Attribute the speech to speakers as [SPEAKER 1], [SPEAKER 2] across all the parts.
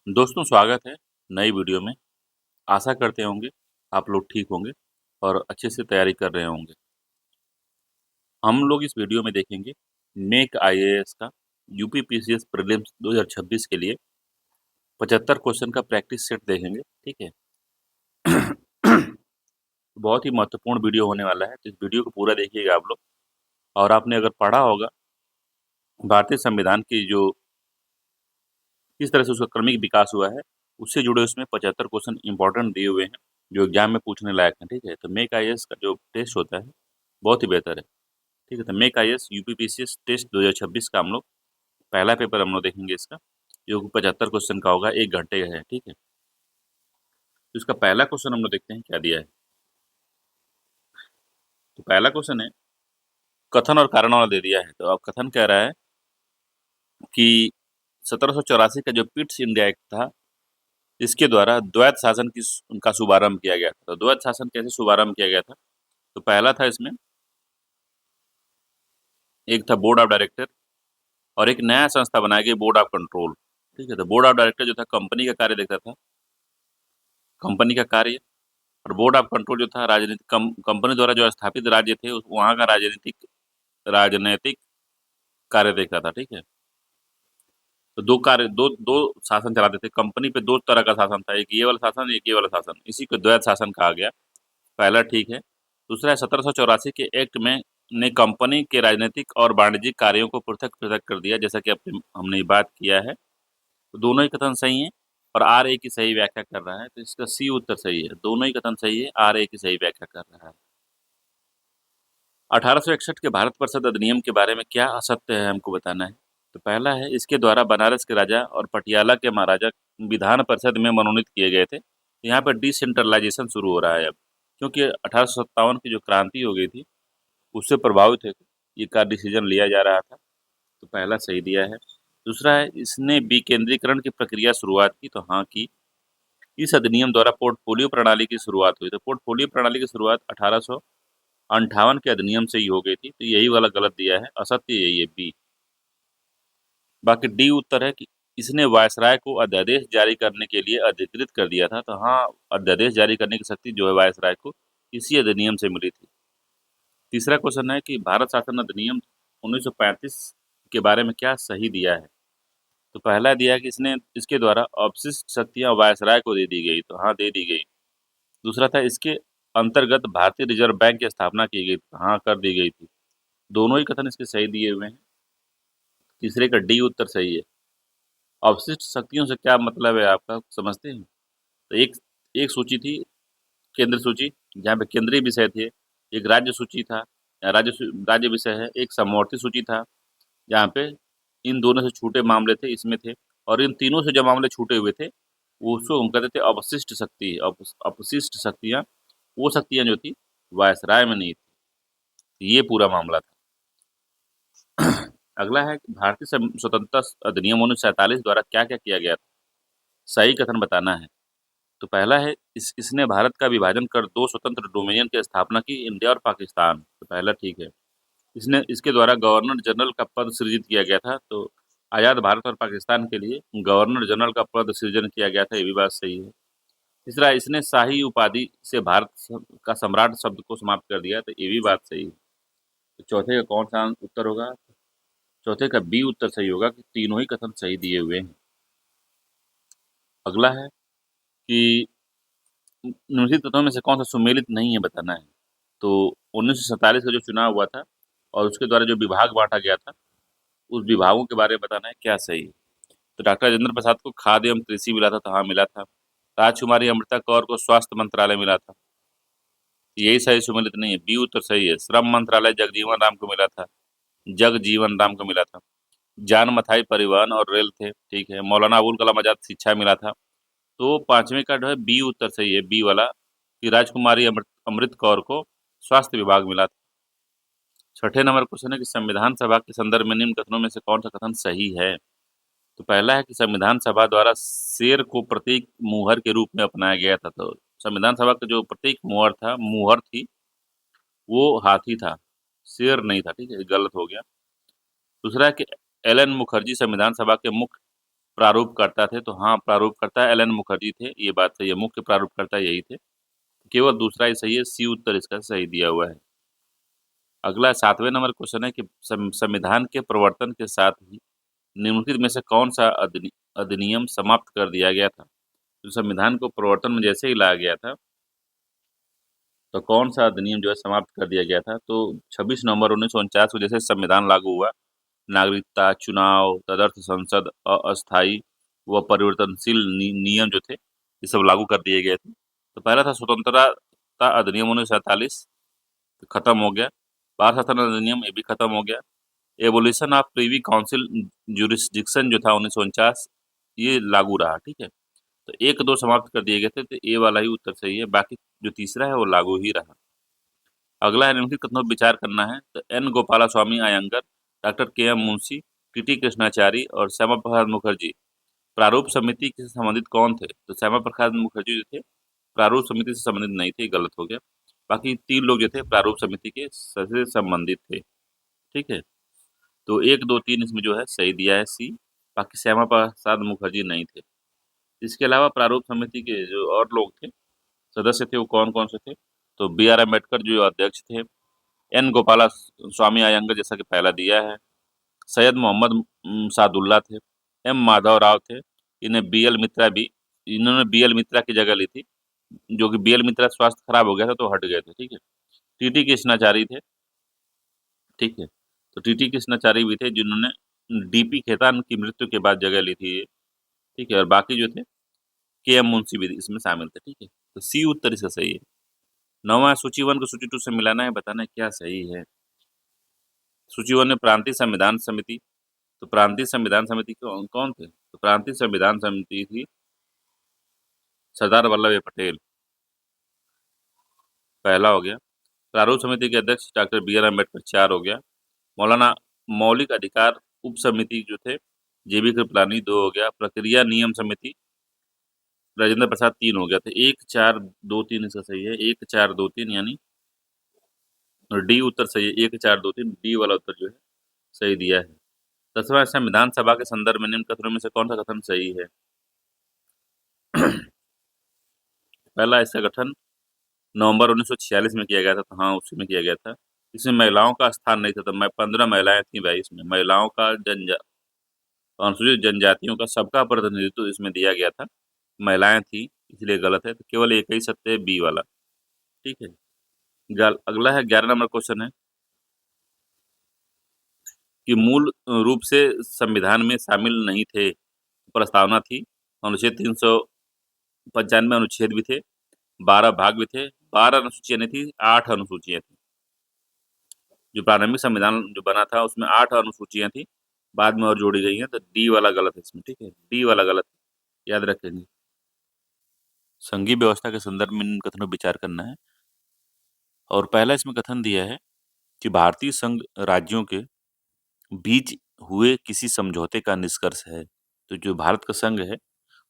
[SPEAKER 1] दोस्तों स्वागत है नई वीडियो में। आशा करते होंगे आप लोग ठीक होंगे और अच्छे से तैयारी कर रहे होंगे। हम लोग इस वीडियो में देखेंगे मेक आईएएस का यूपी पीसीएस प्रीलिम्स 2026 के लिए 75 क्वेश्चन का प्रैक्टिस सेट देखेंगे, ठीक है। बहुत ही महत्वपूर्ण वीडियो होने वाला है, तो इस वीडियो को पूरा देखिएगा आप लोग। और आपने अगर पढ़ा होगा भारतीय संविधान की जो किस तरह से उसका क्रमिक विकास हुआ है, उससे जुड़े उसमें 75 क्वेश्चन इंपॉर्टेंट दिए हुए हैं, जो एग्जाम में पूछने लायक हैं, ठीक है। तो मेक आईएएस का जो टेस्ट होता है बहुत ही बेहतर है, ठीक है। तो मेक आईएएस यूपीपीसीएस टेस्ट 2026 का हम लोग पहला पेपर हम लोग देखेंगे इसका, जो 75 क्वेश्चन का होगा, 1 घंटे का है, ठीक है। तो इसका पहला क्वेश्चन हम लोग देखते हैं क्या दिया है। तो पहला क्वेश्चन है कथन और कारण वाला दे दिया है। तो अब कथन कह रहा है कि 1784 का जो पिट्स इंडिया एक्ट था, इसके द्वारा द्वैत शासन की उनका शुभारंभ किया गया था। तो द्वैत शासन कैसे शुभारंभ किया गया था? तो पहला था इसमें, एक था बोर्ड ऑफ डायरेक्टर और एक नया संस्था बनाई गई बोर्ड ऑफ कंट्रोल, ठीक है। तो बोर्ड ऑफ डायरेक्टर जो था कंपनी का कार्य देखता था, कंपनी का कार्य। और बोर्ड ऑफ कंट्रोल जो था राजनीतिक कंपनी द्वारा जो स्थापित राज्य थे वहाँ का राजनीतिक राजनैतिक कार्य देखता था, ठीक है। तो दो शासन चलाते थे कंपनी पे। दो तरह का शासन था, एक ये वाला शासन, एक ये वाला शासन, इसी को द्वैत शासन कहा गया। पहला ठीक है। दूसरा है 1784 के एक्ट में ने कंपनी के राजनीतिक और वाणिज्यिक कार्यों को पृथक पृथक कर दिया, जैसा कि अपने हमने ये बात किया है। तो दोनों ही कथन सही हैं और आर ए की सही व्याख्या कर रहा है, तो इसका सी उत्तर सही है। दोनों ही कथन सही है, आर ए की सही व्याख्या कर रहा है। 1861 के भारत परिषद अधिनियम के बारे में क्या असत्य है हमको बताना है। तो पहला है इसके द्वारा बनारस के राजा और पटियाला के महाराजा विधान परिषद में मनोनीत किए गए थे। यहाँ पर डिसेंट्रलाइजेशन शुरू हो रहा है अब, क्योंकि 1857 की जो क्रांति हो गई थी उससे प्रभावित है ये का डिसीजन लिया जा रहा था। तो पहला सही दिया है। दूसरा है इसने विकेंद्रीकरण की प्रक्रिया शुरुआत की। तो हाँ की। इस अधिनियम द्वारा पोर्टफोलियो प्रणाली की शुरुआत हुई। तो पोर्टफोलियो प्रणाली की शुरुआत 1858 के अधिनियम से ही हो गई थी। तो यही वाला गलत दिया है, असत्य यही है, बी। बाकी डी उत्तर है कि इसने वायसराय को अध्यादेश जारी करने के लिए अधिकृत कर दिया था। तो हाँ, अध्यादेश जारी करने की शक्ति जो है वायसराय को इसी अधिनियम से मिली थी। तीसरा क्वेश्चन है कि भारत शासन अधिनियम 1935 के बारे में क्या सही दिया है। तो पहला दिया है कि इसने इसके द्वारा अवशिष्ट शक्तियां वायसराय को दे दी गई। तो हाँ, दे दी गई। दूसरा था इसके अंतर्गत भारतीय रिजर्व बैंक की स्थापना की गई। तो हाँ, कर दी गई थी। दोनों ही कथन इसके सही दिए हुए हैं। तीसरे का डी उत्तर सही है। अवशिष्ट शक्तियों से क्या मतलब है आपका, समझते हैं? तो एक एक सूची थी, केंद्र सूची, जहाँ पे केंद्रीय विषय थे। एक राज्य सूची था, या राज्य विषय है। एक समवर्ती सूची था, जहाँ पे इन दोनों से छूटे मामले थे, इसमें थे। और इन तीनों से जो मामले छूटे हुए थे वो उसको हम कहते थे अवशिष्ट शक्ति। अपशिष्ट शक्तियाँ, वो शक्तियाँ जो थी वायसराय में नहीं थी। ये पूरा मामला था। अगला है कि भारतीय स्वतंत्रता अधिनियम 1947 द्वारा क्या क्या किया गया था। सही कथन बताना है। तो पहला है इसने भारत का विभाजन कर दो स्वतंत्र डोमिनियन की स्थापना की, इंडिया और पाकिस्तान। तो पहला ठीक है। इसने इसके द्वारा गवर्नर जनरल का पद सृजित किया गया था। तो आज़ाद भारत और पाकिस्तान के लिए गवर्नर जनरल का पद सृजन किया गया था, ये भी बात सही है। तीसरा, इसने शाही उपाधि से भारत का सम्राट शब्द को समाप्त कर दिया, तो ये भी बात सही है। तो चौथे का कौन सा उत्तर होगा? चौथे का बी उत्तर सही होगा कि तीनों ही कथन सही दिए हुए हैं। अगला है कि निम्नलिखित तत्वों में से कौन सा सुमेलित नहीं है, बताना है। तो 1947 का जो चुनाव हुआ था और उसके द्वारा जो विभाग बांटा गया था, उस विभागों के बारे में बताना है क्या सही है। तो डॉक्टर राजेंद्र प्रसाद को खाद्य एवं कृषि मिला था। तो हाँ, मिला था। राजकुमारी अमृता कौर को स्वास्थ्य मंत्रालय मिला था। यही सही सुमेलित नहीं है, बी उत्तर सही है। श्रम मंत्रालय जगजीवन राम को मिला था, जगजीवन राम को मिला था। जान मथाई परिवहन और रेल थे, ठीक है। मौलाना अबुल कलाम आजाद शिक्षा मिला था। तो पांचवें का जो है बी उत्तर सही है, बी वाला, कि राजकुमारी अमृत अमृत कौर को स्वास्थ्य विभाग मिला था। छठे नंबर क्वेश्चन है कि संविधान सभा के संदर्भ में निम्न कथनों में से कौन सा कथन सही है। तो पहला है कि संविधान सभा द्वारा शेर को प्रतीक मुहर के रूप में अपनाया गया था। तो संविधान सभा का जो प्रतीक मुहर था, मुहर थी, वो हाथी था, शेर नहीं था, ठीक है। गलत हो गया। दूसरा है कि एल एन मुखर्जी संविधान सभा के मुख्य प्रारूपकर्ता थे, तो हाँ, प्रारूपकर्ता एल एन मुखर्जी थे, ये बात सही है, मुख्य प्रारूपकर्ता यही थे। केवल दूसरा ही सही है, सी उत्तर इसका सही दिया हुआ है। अगला 7वें नंबर क्वेश्चन है कि संविधान के प्रवर्तन के साथ ही निम्नलिखित में से कौन-सा अधिनियम समाप्त कर दिया गया था? तो संविधान को प्रवर्तन में जैसे ही लाया गया था, तो कौन-सा अधिनियम जो है समाप्त कर दिया गया था? तो 26 नवंबर 1949 को जैसे संविधान लागू हुआ, नागरिकता, चुनाव, तदर्थ संसद, अस्थायी व परिवर्तनशील नियम जो थे, ये सब लागू कर दिए गए थे। तो पहला था स्वतंत्रता अधिनियम 1947, खत्म हो गया। बाल शासन अधिनियम ये भी खत्म हो गया। Abolition of privy council jurisdiction जो था 1949, ये लागू रहा, ठीक है। तो 1-2 समाप्त कर दिए गए थे, तो ए वाला ही उत्तर सही है, बाकी जो तीसरा है वो लागू ही रहा। अगला है निम्नलिखित कथनों पर विचार करना है, तो एन गोपालास्वामी अयंगर, डॉक्टर के एम मुंशी, टीटी कृष्णाचारी और श्यामा प्रसाद मुखर्जी प्रारूप समिति से संबंधित कौन थे? तो श्यामा प्रसाद मुखर्जी जो थे, प्रारूप समिति से संबंधित नहीं थे, गलत हो गया। बाकी 3 लोग जो थे प्रारूप समिति के से संबंधित थे, ठीक है। तो 1, 2, 3 इसमें जो है सही दिया है सी, बाकी श्यामा प्रसाद मुखर्जी नहीं थे। इसके अलावा प्रारूप समिति के जो और लोग थे, सदस्य थे, वो कौन-कौन से थे? तो बी आर अम्बेडकर जो अध्यक्ष थे, एन गोपाला स्वामी अयंगर जैसा कि पहला दिया है, सैयद मोहम्मद सादुल्ला थे, एम माधव राव थे, इन्होंने बी एल मित्रा की जगह ली थी, जो कि बी एल मित्रा स्वास्थ्य खराब हो गया था तो हट गए थे, ठीक है। टीटी कृष्णाचारी थे, ठीक है। तो टीटी कृष्णाचारी भी थे जिन्होंने डीपी खेतान की मृत्यु के बाद जगह ली थी ये, ठीक है। और बाकी जो थे के एम मुंशी भी इसमें शामिल थे, ठीक है। तो सी उत्तर इसका सही है। 9वां सूची 1 को सूची 2 से मिलाना है, बताना है क्या सही है। सूची 1 में प्रांतीय संविधान समिति, तो प्रांतीय संविधान समिति कौन कौन थे? तो प्रांतीय संविधान समिति थी सरदार वल्लभ भाई पटेल, पहला हो गया। प्रारूप समिति के अध्यक्ष डॉक्टर बी आर अम्बेडकर, 4 हो गया। मौलाना मौलिक अधिकार उप समिति जो थे जेबी कृपलानी, 2 हो गया। प्रक्रिया नियम समिति राजेंद्र प्रसाद, 3 हो गया। तो 1, 4, 2, 3 इसका सही है। 1, 4, 2, 3 यानी और डी उत्तर सही है। 1, 4, 2, 3 डी वाला उत्तर जो है सही दिया है। 10वां संविधान सभा के संदर्भ में निम्न कथनों में से कौन सा कथन सही है? पहला, इसका गठन नवंबर 1946 में किया गया था, तो हाँ, उसी में किया गया था। इसमें महिलाओं का स्थान नहीं था, तो मैं 15 महिलाएं थी भाई इसमें। महिलाओं का अनुसूचित जनजातियों का सबका प्रतिनिधित्व इसमें दिया गया था। महिलाएं थी, इसलिए गलत है। तो केवल एक ही सत्य है, बी वाला, ठीक है। अगला है 11 नंबर क्वेश्चन है कि मूल रूप से संविधान में शामिल नहीं थे, प्रस्तावना थी। अनुच्छेद 395 अनुच्छेद भी थे, 12 भाग भी थे, 12 अनुसूचियाँ नहीं थी, 8 अनुसूचियाँ थी। जो प्रारंभिक संविधान जो बना था उसमें 8 अनुसूचियाँ थी, बाद में और जोड़ी गई हैं, तो डी वाला गलत है इसमें, ठीक है? डी वाला गलत है, याद रखेंगे। संघीय व्यवस्था के संदर्भ में इन कथनों पर विचार करना है, और पहला इसमें कथन दिया है कि भारतीय संघ राज्यों के बीच हुए किसी समझौते का निष्कर्ष है। तो जो भारत का संघ है,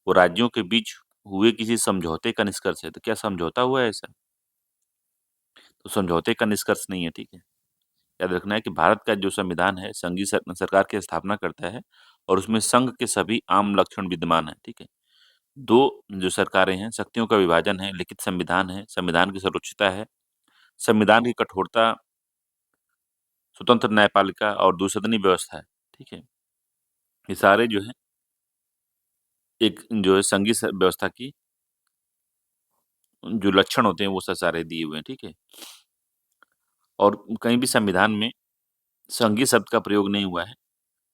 [SPEAKER 1] वो राज्यों के बीच हुए किसी समझौते का निष्कर्ष है। तो क्या समझौता हुआ है ऐसा? तो समझौते का निष्कर्ष नहीं है, ठीक है। याद रखना है कि भारत का जो संविधान है, संघीय सरकार की स्थापना करता है और उसमें संघ के सभी आम लक्षण विद्यमान हैं, ठीक है। 2 जो सरकारें हैं, शक्तियों का विभाजन है, लिखित संविधान है, संविधान की सर्वोच्चता है, संविधान की कठोरता, स्वतंत्र न्यायपालिका और द्विसदनीय व्यवस्था है, ठीक है। ये सारे जो हैं एक जो है संघीय व्यवस्था की जो लक्षण होते हैं वो सारे दिए हुए हैं, ठीक है। और कहीं भी संविधान में संघीय शब्द का प्रयोग नहीं हुआ है,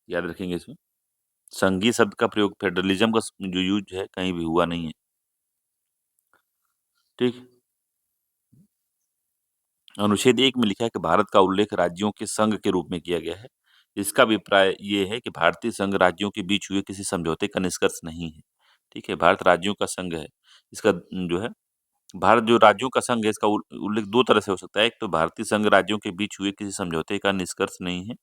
[SPEAKER 1] याद रखेंगे इसमें। संघीय शब्द का प्रयोग फेडरलिज्म का जो यूज़ है कहीं भी हुआ नहीं है, ठीक। अनुच्छेद 1 में लिखा है कि भारत का उल्लेख राज्यों के संघ के रूप में किया गया है। इसका अभिप्राय ये है कि भारतीय संघ राज्यों के बीच हुए किसी समझौते का निष्कर्ष नहीं है, ठीक है। भारत राज्यों का संघ है। इसका जो है भारत जो राज्यों का संघ है, इसका उल्लेख 2 तरह से हो सकता है। एक तो भारतीय संघ राज्यों के बीच हुए किसी समझौते का निष्कर्ष नहीं है।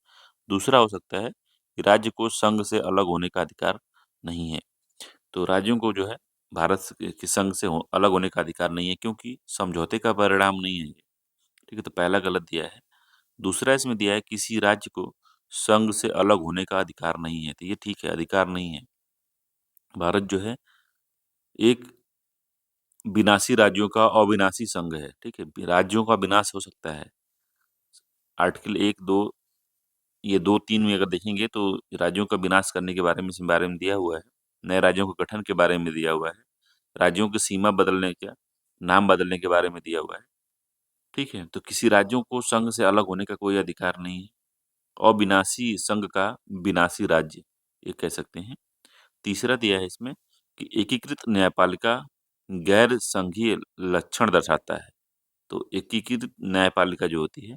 [SPEAKER 1] दूसरा हो सकता है कि राज्य को संघ से अलग होने का अधिकार नहीं है। तो राज्यों को जो है भारत के संघ से अलग होने का अधिकार नहीं है, क्योंकि समझौते का परिणाम नहीं है ये, ठीक है। तो पहला गलत दिया है। दूसरा इसमें दिया है किसी राज्य को संघ से अलग होने का अधिकार नहीं है, तो ये ठीक है, अधिकार नहीं है। भारत जो है एक विनाशी राज्यों का अविनाशी संघ है, ठीक है? राज्यों का विनाश हो सकता है। आर्टिकल 1, 2 ये 2-3 में अगर देखेंगे तो राज्यों का विनाश करने के बारे में दिया हुआ है। नए राज्यों के गठन के बारे में दिया हुआ है। राज्यों की सीमा बदलने का नाम बदलने के बारे में दिया हुआ है, ठीक है? तो किसी राज्यों को संघ से अलग होने का कोई अधिकार नहीं है। अविनाशी संघ का विनाशी राज्य, ये कह सकते हैं। तीसरा दिया है इसमें कि एकीकृत न्यायपालिका गैर संघीय लक्षण दर्शाता है। तो एकीकृत न्यायपालिका जो होती है,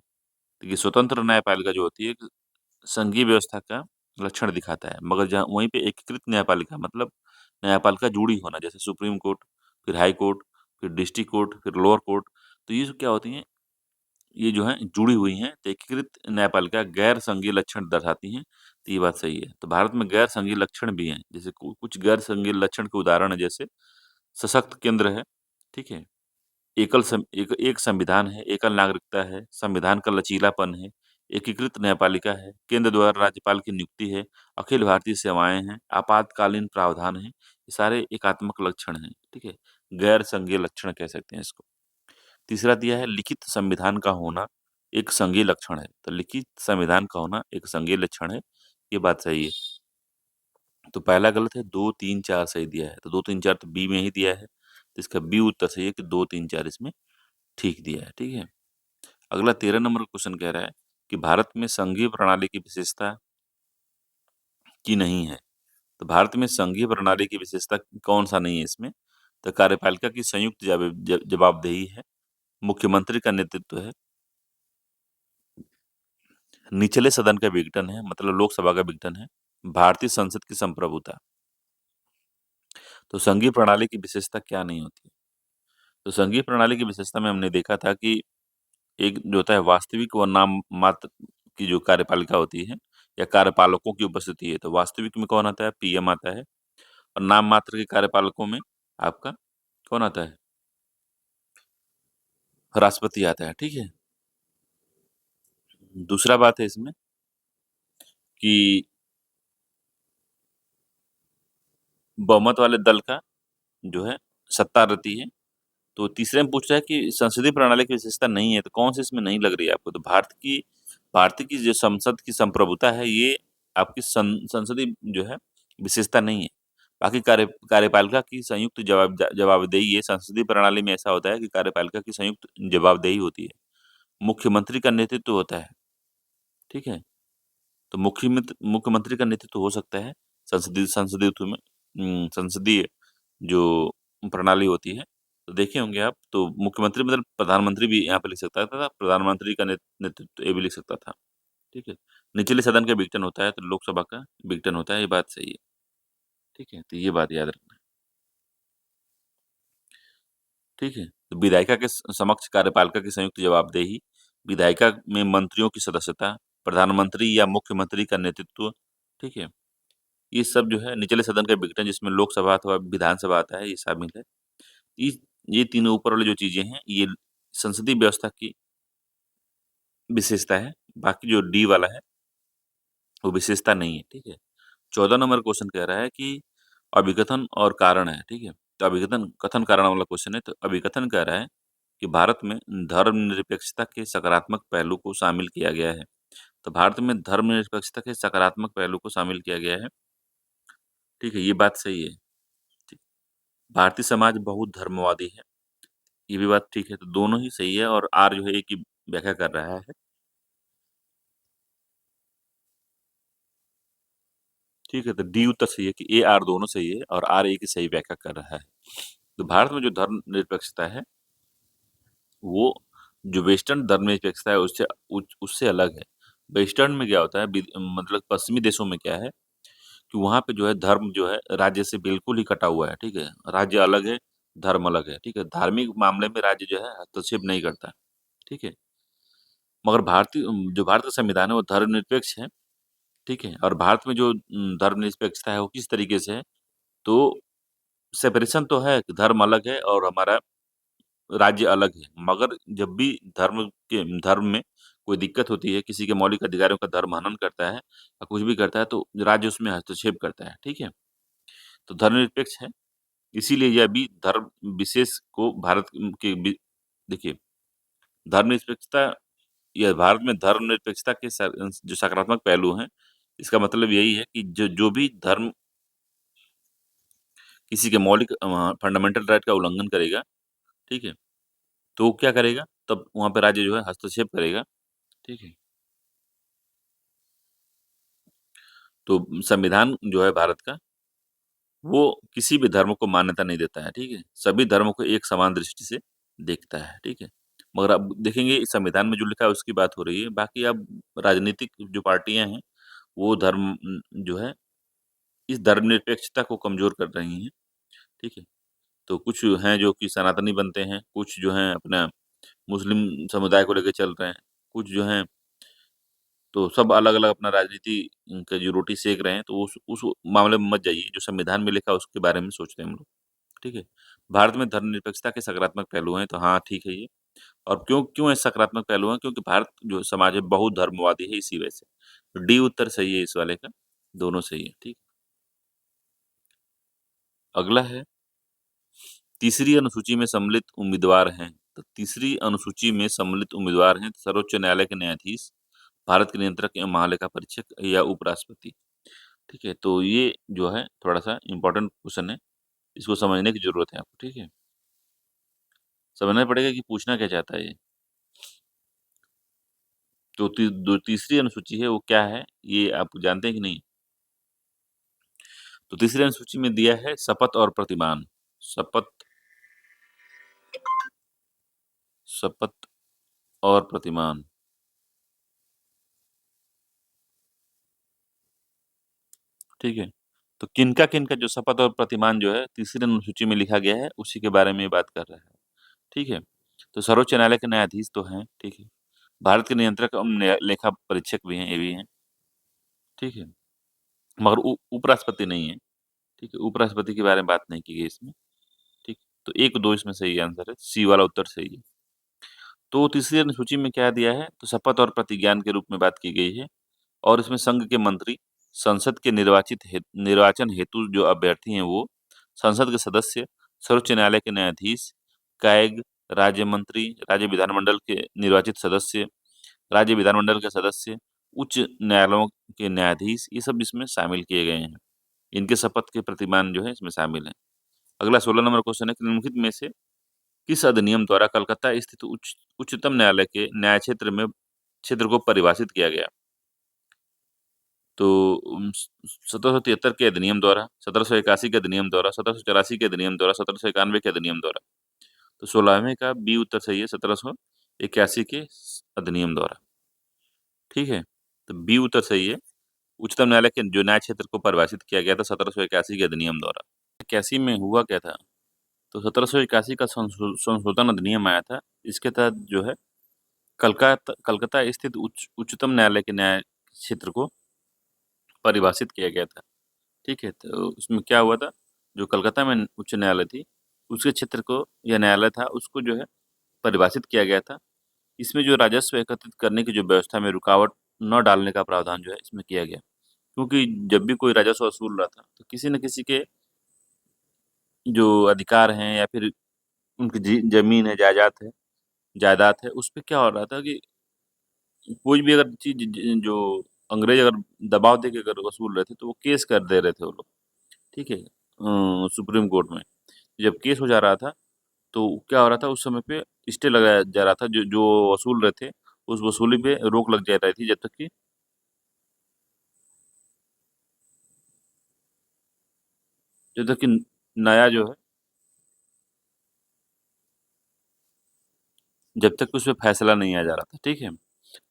[SPEAKER 1] देखिए स्वतंत्र न्यायपालिका जो होती है, एक संघीय व्यवस्था का लक्षण दिखाता है। मगर जहाँ वहीं पे एकीकृत न्यायपालिका मतलब न्यायपालिका जुड़ी होना, जैसे सुप्रीम कोर्ट, फिर हाई कोर्ट, फिर डिस्ट्रिक्ट कोर्ट, फिर लोअर कोर्ट, तो ये क्या होती हैं, ये जो हैं जुड़ी हुई हैं, तो एकीकृत न्यायपालिका गैर संघीय लक्षण दर्शाती हैं, तो ये बात सही है। तो भारत में गैर संघीय लक्षण भी हैं, जैसे कुछ गैर संघीय लक्षण के उदाहरण है, जैसे सशक्त केंद्र है, ठीक है? एक संविधान है, एकल नागरिकता है, संविधान का लचीलापन है, एकीकृत न्यायपालिका है, केंद्र द्वारा राज्यपाल की नियुक्ति है, अखिल भारतीय सेवाएँ हैं, आपातकालीन प्रावधान हैं, ये सारे एकात्मक लक्षण हैं, ठीक है? गैर संघीय लक्षण कह सकते हैं इसको। तीसरा दिया है लिखित संविधान का होना एक संघीय लक्षण है, तो लिखित संविधान का होना एक संघीय लक्षण है, ये बात सही है। तो पहला गलत है, 2, 3, 4 सही दिया है, तो 2, 3, 4 तो बी में ही दिया है, तो इसका बी उत्तर सही है कि 2, 3, 4 इसमें ठीक दिया है, ठीक है? अगला 13 नंबर का क्वेश्चन कह रहा है कि भारत में संघीय प्रणाली की विशेषता की नहीं है। तो भारत में संघीय प्रणाली की विशेषता कौन-सा नहीं है इसमें? तो कार्यपालिका की संयुक्त जवाबदेही है, मुख्यमंत्री का नेतृत्व है, निचले सदन का विघटन है, मतलब लोकसभा का विघटन है, भारतीय संसद की संप्रभुता। तो संघीय प्रणाली की विशेषता क्या नहीं होती? तो संघीय प्रणाली की विशेषता में हमने देखा था कि एक जो होता है वास्तविक व नाम मात्र की जो कार्यपालिका होती है या कार्यपालकों की उपस्थिति है, तो वास्तविक में कौन आता है? पीएम आता है और नाम मात्र के कार्यपालकों में आपका कौन आता है? राष्ट्रपति आता है, ठीक है? दूसरा बात है इसमें कि बहुमत वाले दल का जो है सत्ता रहती है। तो तीसरे में पूछ रहा है कि संसदीय प्रणाली की विशेषता नहीं है, तो कौन-सी इसमें नहीं लग रही है आपको? तो भारत की जो संसद की संप्रभुता है, ये आपकी संसदीय जो है विशेषता नहीं है। बाकी कार्यपालिका की संयुक्त जवाबदेही है, संसदीय प्रणाली में ऐसा होता है कि कार्यपालिका की संयुक्त जवाबदेही होती है। मुख्यमंत्री का नेतृत्व होता है, ठीक है? तो मुख्यमंत्री का नेतृत्व हो सकता है संसदीय संसदीय संसदीय जो प्रणाली होती है, तो देखे होंगे आप, तो मुख्यमंत्री मतलब प्रधानमंत्री भी यहाँ पे लिख सकता था, प्रधानमंत्री का नेतृत्व ये भी लिख सकता था, ठीक है? निचले सदन का विघटन होता है, तो लोकसभा का विघटन होता है, ये बात सही है, ठीक है? तो ये बात याद रखना है, ठीक है? तो विधायिका के समक्ष कार्यपालिका की संयुक्त जवाबदेही, विधायिका में मंत्रियों की सदस्यता, प्रधानमंत्री या मुख्यमंत्री का नेतृत्व, ठीक है? ये सब जो है निचले सदन का विघटन जिसमें लोकसभा अथवा विधानसभा आता है, ये शामिल है। इस ये तीनों ऊपर वाली जो चीज़ें हैं, ये संसदीय व्यवस्था की विशेषता है, बाकी जो डी वाला है, वो विशेषता नहीं है, ठीक है? 14 नंबर क्वेश्चन कह रहा है कि अभिकथन और कारण है, ठीक है? तो अभिकथन कथन कारण वाला क्वेश्चन है, तो अभिकथन कह रहा है कि भारत में धर्मनिरपेक्षता के सकारात्मक पहलू को शामिल किया गया है। तो भारत में धर्मनिरपेक्षता के सकारात्मक पहलू को शामिल किया गया है, ठीक है? ये बात सही है, ठीक। भारतीय समाज बहुत धर्मवादी है, ये भी बात ठीक है, तो दोनों ही सही है और आर जो है एक ही व्याख्या कर रहा है, ठीक है? तो डी उत्तर सही है कि ए, आर दोनों सही है और आर एक ही सही व्याख्या कर रहा है। तो भारत में जो धर्मनिरपेक्षता है, वो जो वेस्टर्न धर्मनिरपेक्षता है उससे अलग है। वेस्टर्न में क्या होता है मतलब पश्चिमी देशों में क्या है कि वहाँ पे जो है धर्म जो है राज्य से बिल्कुल ही कटा हुआ है, ठीक है? राज्य अलग है, धर्म अलग है, ठीक है? धार्मिक मामले में राज्य जो है हस्तक्षेप नहीं करता, ठीक है? मगर जो भारत का संविधान है वो धर्मनिरपेक्ष है, ठीक है? और भारत में जो धर्मनिरपेक्षता है वो किस तरीके से है, तो सेपरेशन तो है कि धर्म अलग है और हमारा राज्य अलग है। मगर जब भी धर्म में कोई दिक्कत होती है, किसी के मौलिक अधिकारों का धर्म हनन करता है या कुछ भी करता है तो राज्य उसमें हस्तक्षेप करता है, ठीक है? तो धर्मनिरपेक्ष है, इसीलिए यह भी धर्म विशेष को भारत के देखिए, धर्मनिरपेक्षता यह भारत में धर्मनिरपेक्षता के जो सकारात्मक पहलू हैं, इसका मतलब यही है कि जो जो भी धर्म किसी के मौलिक फंडामेंटल राइट का उल्लंघन करेगा, ठीक है? तो वो क्या करेगा, तब वहाँ पे राज्य जो है हस्तक्षेप करेगा, ठीक है? तो संविधान जो है भारत का, वो किसी भी धर्म को मान्यता नहीं देता है, ठीक है? सभी धर्मों को एक समान दृष्टि से देखता है, ठीक है? मगर अब देखेंगे इस संविधान में जो लिखा है उसकी बात हो रही है, बाकी अब राजनीतिक जो पार्टियाँ हैं, वो जो है इस धर्मनिरपेक्षता को कमज़ोर कर रही हैं, ठीक है? तो कुछ हैं जो कि सनातनी बनते हैं, कुछ जो हैं अपना मुस्लिम समुदाय को लेके चल रहे हैं, कुछ जो हैं तो सब अलग-अलग अपना राजनीति का जो रोटी सेक रहे हैं, तो उस मामले में मत जाइए, जो संविधान में लिखा है उसके बारे में सोचते हैं हम लोग, ठीक है? भारत में धर्मनिरपेक्षता के सकारात्मक पहलू हैं, तो हाँ, ठीक है ये। और क्यों क्यों ये सकारात्मक पहलू हैं? क्योंकि भारत जो समाज है बहुत धर्मवादी है इसी वजह से। तो डी उत्तर सही है इस वाले का, दोनों सही है, ठीक। अगला है तीसरी अनुसूची में सम्मिलित उम्मीदवार हैं, तो तीसरी अनुसूची में सम्मिलित उम्मीदवार हैं सर्वोच्च न्यायालय के न्यायाधीश, भारत के नियंत्रक एवं महालेखा परीक्षक या उपराष्ट्रपति। ठीक है, तो ये जो है थोड़ा-सा इम्पोर्टेंट क्वेश्चन है, इसको समझने की ज़रूरत है आपको, ठीक है? समझना पड़ेगा कि पूछना क्या चाहता है ये। तो जो तीसरी अनुसूची है वो क्या है, ये आप जानते हैं कि नहीं? तो तीसरी अनुसूची में दिया है शपथ और प्रतिमान। शपथ शपथ और प्रतिमान, ठीक है? तो किनका-किनका जो शपथ और प्रतिमान जो है तीसरी अनुसूची में लिखा गया है, उसी के बारे में ये बात कर रहा है, ठीक है? तो सर्वोच्च न्यायालय के न्यायाधीश तो हैं, ठीक है? भारत के नियंत्रक एवं लेखा परीक्षक भी हैं, ये भी हैं, ठीक है? मगर उ उपराष्ट्रपति नहीं है, ठीक है? उपराष्ट्रपति के बारे में बात नहीं की गई इसमें, ठीक? तो 1-2 इसमें सही आंसर है, सी वाला उत्तर सही है। तो तीसरी अनुसूची में क्या दिया है, तो शपथ और प्रतिज्ञान के रूप में बात की गई है और इसमें संघ के मंत्री, संसद के निर्वाचन हेतु जो अभ्यर्थी हैं वो, संसद के सदस्य, सर्वोच्च न्यायालय के न्यायाधीश, कैग, राज्य मंत्री, राज्य विधानमंडल के निर्वाचित सदस्य, राज्य विधानमंडल के सदस्य, उच्च न्यायालयों के न्यायाधीश, ये सब इसमें शामिल किए गए हैं। इनके शपथ के प्रतिमान जो है इसमें शामिल हैं। अगला 16 नंबर क्वेश्चन है कि निम्नलिखित में से किस अधिनियम द्वारा कलकत्ता स्थित उच्चतम न्यायालय के न्याय क्षेत्र को परिभाषित किया गया? तो 1773 के अधिनियम द्वारा, 1781 के अधिनियम द्वारा, 1784 के अधिनियम द्वारा, 1791 के अधिनियम द्वारा। तो 16वें का बी उत्तर सही है, 1781 के अधिनियम द्वारा, ठीक है? तो बी उत्तर सही है। उच्चतम न्यायालय के जो न्याय क्षेत्र को परिभाषित किया गया था 1781 के अधिनियम द्वारा। 81 में हुआ क्या था? तो 1781 का संशोधन अधिनियम आया था। इसके तहत जो है कलकत्ता स्थित उच्चतम न्यायालय के न्याय क्षेत्र को परिभाषित किया गया था। ठीक है? तो उसमें क्या हुआ था, जो कलकत्ता में उच्च न्यायालय थी, उसके क्षेत्र को या न्यायालय था, उसको जो है परिभाषित किया गया था। इसमें जो राजस्व एकत्रित करने की जो व्यवस्था में रुकावट न डालने का प्रावधान जो है इसमें किया गया। क्योंकि जब भी कोई राजस्व वसूल रहा था, तो किसी न किसी के जो अधिकार हैं या फिर उनकी ज़मीन है, जायदाद है, उस पे क्या हो रहा था कि कोई भी अगर चीज़ जो अंग्रेज़ अगर दबाव देके अगर वसूल रहे थे, तो वो केस कर दे रहे थे वो लोग, ठीक है? सुप्रीम कोर्ट में। जब केस हो जा रहा था, तो क्या हो रहा था उस समय पे स्टे लगाया जा रहा था, जो जो वसूल रहे थे, उस वसूली पे रोक लग जा रही थी जब तक कि नया जो है जब तक उस पे फैसला नहीं आ जा रहा था, ठीक है?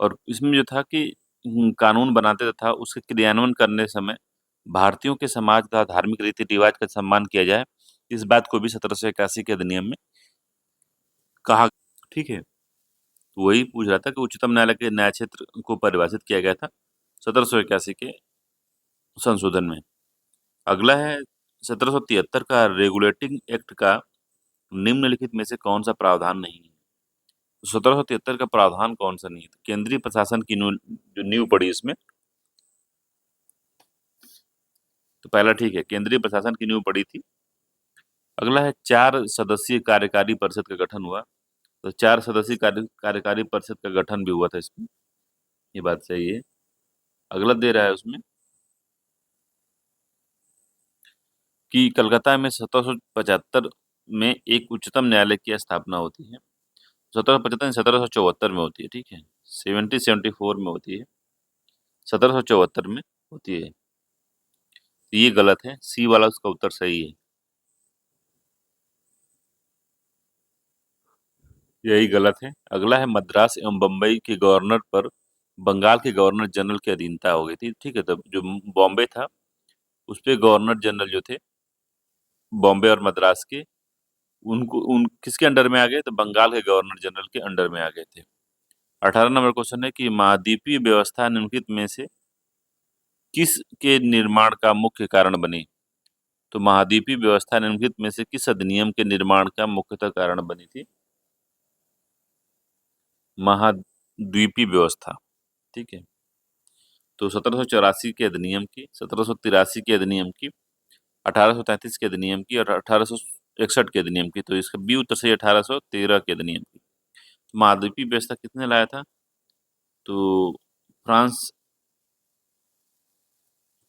[SPEAKER 1] और इसमें जो था कि कानून बनाते था उसके क्रियान्वयन करने समय भारतीयों के समाज तथा धार्मिक रीति-रिवाज का सम्मान किया जाए, इस बात को भी 1781 के अधिनियम में कहा, ठीक है? तो वही पूछ रहा था कि उच्चतम न्यायालय के न्याय क्षेत्र को परिभाषित किया गया था 1781 के संशोधन में। अगला है 1773 का रेगुलेटिंग एक्ट का निम्नलिखित में से कौन-सा प्रावधान नहीं है? 1773 का प्रावधान कौन-सा नहीं है? तो केंद्रीय प्रशासन की जो नींव पड़ी इसमें, तो पहला ठीक है, केंद्रीय प्रशासन की नींव पड़ी थी। अगला है 4 सदस्यीय कार्यकारी परिषद का गठन हुआ। तो 4 सदस्यीय कार्यकारी परिषद का गठन भी हुआ था इसमें, ये बात सही है। अगला दे रहा है उसमें कि कलकत्ता में 1775 में एक उच्चतम न्यायालय की स्थापना होती है। 1775 1774 में होती है, ठीक है। 1774 में होती है, 1774 में होती है। तो ये गलत है, सी वाला उसका उत्तर सही है। यही गलत है। अगला है मद्रास एवं बम्बई के गवर्नर पर बंगाल के गवर्नर जनरल की अधीनता हो गई थी, ठीक है। तब जो बॉम्बे था उस पे गवर्नर जनरल जो थे बॉम्बे और मद्रास के, उनको उन किसके अंडर में आ गए? तो बंगाल के गवर्नर जनरल के अंडर में आ गए थे। 18 नंबर क्वेश्चन है कि महाद्वीपीय व्यवस्था निम्नलिखित में से किस के निर्माण का मुख्य कारण बनी? तो महाद्वीपीय व्यवस्था निम्नलिखित में से किस अधिनियम के निर्माण का मुख्यतः कारण बनी थी? महाद्वीपीय व्यवस्था, ठीक है। तो 1784 के अधिनियम की, 1783 के अधिनियम की, 1833 के अधिनियम की और 1861 के अधिनियम की। तो इसका बी उत्तर सही 1813 के अधिनियम की। महाद्वीपीय व्यवस्था किसने लाया था? तो फ्रांस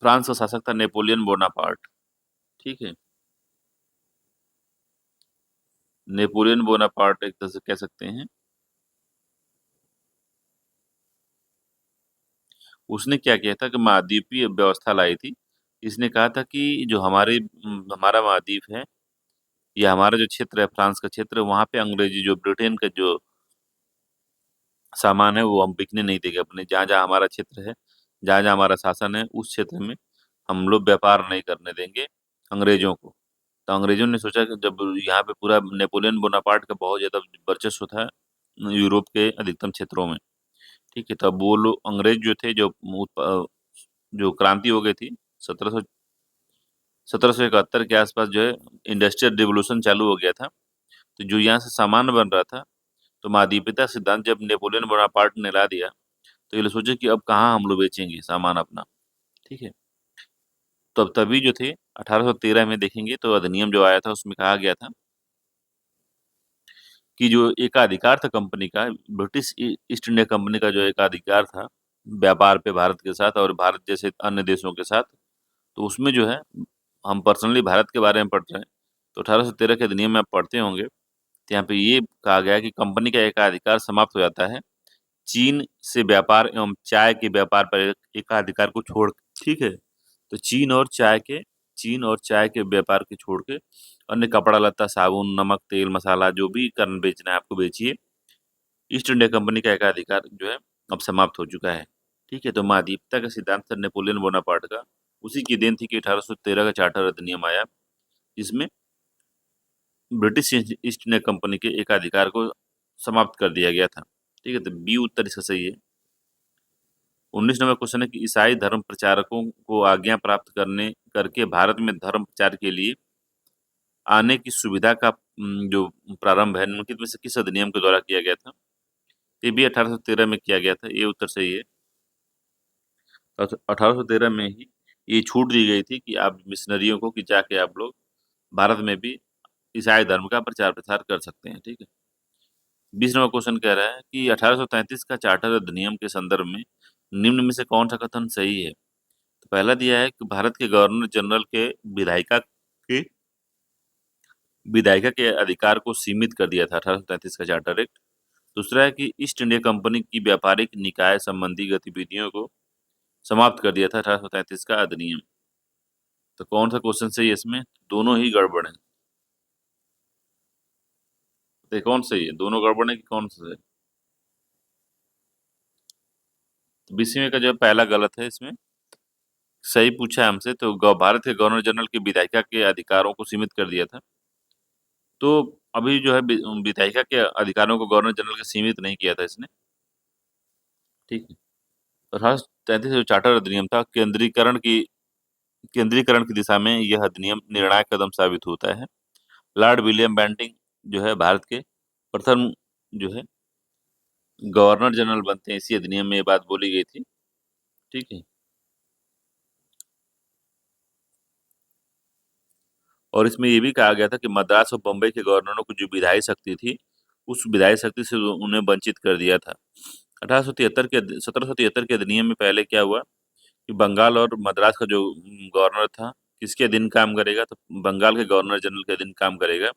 [SPEAKER 1] फ्रांस का शासक था नेपोलियन बोनापार्ट, ठीक है। नेपोलियन बोनापार्ट एक तरह से कह सकते हैं। उसने क्या किया था कि महाद्वीपीय व्यवस्था लाई थी। इसने कहा था कि जो हमारा महाद्वीप है या हमारा जो क्षेत्र है, फ्रांस का क्षेत्र, वहाँ पे अंग्रेजी जो ब्रिटेन का जो सामान है वो हम बिकने नहीं देंगे। अपने जहाँ जहाँ हमारा क्षेत्र है, जहाँ जहाँ हमारा शासन है, उस क्षेत्र में हम लोग व्यापार नहीं करने देंगे अंग्रेजों को। तो अंग्रेजों ने सोचा कि जब यहाँ पे पूरा नेपोलियन बोनापार्ट का बहुत ज्यादा वर्चस्व था यूरोप के अधिकतम क्षेत्रों में, ठीक है। तब वो लोग अंग्रेज जो थे, जो क्रांति हो गई थी 1771 के आसपास, जो है इंडस्ट्रियल रिवोल्यूशन चालू हो गया था। तो जो यहाँ से सामान बन रहा था, तो महादीपिता सिद्धांत जब नेपोलियन बोनापार्ट ने ला दिया, तो ये लोग सोचे कि अब कहाँ हम लोग बेचेंगे सामान अपना, ठीक है। तो अब तभी जो थे 1813 में देखेंगे तो अधिनियम जो आया था उसमें कहा गया था कि जो एकाधिकार था कंपनी का, ब्रिटिश ईस्ट इंडिया कंपनी का जो एकाधिकार था व्यापार पे भारत के साथ और भारत जैसे अन्य देशों के साथ, तो उसमें जो है हम पर्सनली भारत के बारे में पढ़ रहे हैं। तो 1813 के अधिनियम में आप पढ़ते होंगे, तो यहाँ पे ये कहा गया है कि कंपनी का एकाधिकार समाप्त हो जाता है चीन से व्यापार एवं चाय के व्यापार पर एकाधिकार को छोड़, ठीक है। तो चीन और चाय के व्यापार के छोड़ के अन्य कपड़ा लत्ता साबुन नमक तेल मसाला जो भी करन बेचना है आपको बेचिए। ईस्ट इंडिया कंपनी का एकाधिकार जो है अब समाप्त हो चुका है, ठीक है। तो महादीपता का सिद्धांत था नेपोलियन बोनापार्ट का। उसी की देन थी कि 1813 का चार्टर अधिनियम आया, जिसमें ब्रिटिश ईस्ट इंडिया कंपनी के एकाधिकार को समाप्त कर दिया गया था, ठीक है। तो बी उत्तर इसका सही है। 19 नंबर क्वेश्चन है कि ईसाई धर्म प्रचारकों को आज्ञा प्राप्त करने करके भारत में धर्म प्रचार के लिए आने की सुविधा का जो प्रारंभ है निम्नलिखित में से किस अधिनियम के द्वारा किया गया था? ये भी 1813 में किया गया था, ये उत्तर सही है। 1813 में ही ये छूट दी गई थी कि आप मिशनरियों को कि जाके आप लोग भारत में भी ईसाई धर्म का प्रचार प्रसार कर सकते हैं, ठीक है। 20 नंबर क्वेश्चन कह रहा है कि 1833 का चार्टर अधिनियम के संदर्भ में निम्न में से कौन सा कथन सही है? तो पहला दिया है कि भारत के गवर्नर जनरल के के विधायिका के अधिकार को सीमित कर दिया था 1833 का चार्टर एक्ट। दूसरा है कि ईस्ट इंडिया कंपनी की व्यापारिक निकाय संबंधी गतिविधियों को समाप्त कर दिया था 1833 का अधिनियम। तो कौन सा क्वेश्चन सही है इसमें? दोनों ही गड़बड़ है। तो कौन सही है? दोनों गड़बड़ है कि कौन सा है? तो 20वें का जो पहला गलत है इसमें। सही पूछा है हमसे, तो भारत के गवर्नर जनरल की विधायिका के अधिकारों को सीमित कर दिया था। तो अभी जो है विधायिका के अधिकारों को गवर्नर जनरल के सीमित नहीं किया था इसने, ठीक है। तो 1833 जो चार्टर अधिनियम था, केंद्रीकरण की दिशा में यह अधिनियम निर्णायक कदम साबित होता है। लॉर्ड विलियम बेंटिंग जो है भारत के प्रथम जो है गवर्नर जनरल बनते हैं, इसी अधिनियम में ये बात बोली गई थी, ठीक है। और इसमें ये भी कहा गया था कि मद्रास और बम्बई के गवर्नरों को जो विधायी शक्ति थी, उस विधायी शक्ति से उन्हें वंचित कर दिया था। 1773 के अधिनियम में पहले क्या हुआ कि बंगाल और मद्रास का जो गवर्नर था, किसके अधीन काम करेगा? तो बंगाल के गवर्नर जनरल के अधीन काम करेगा।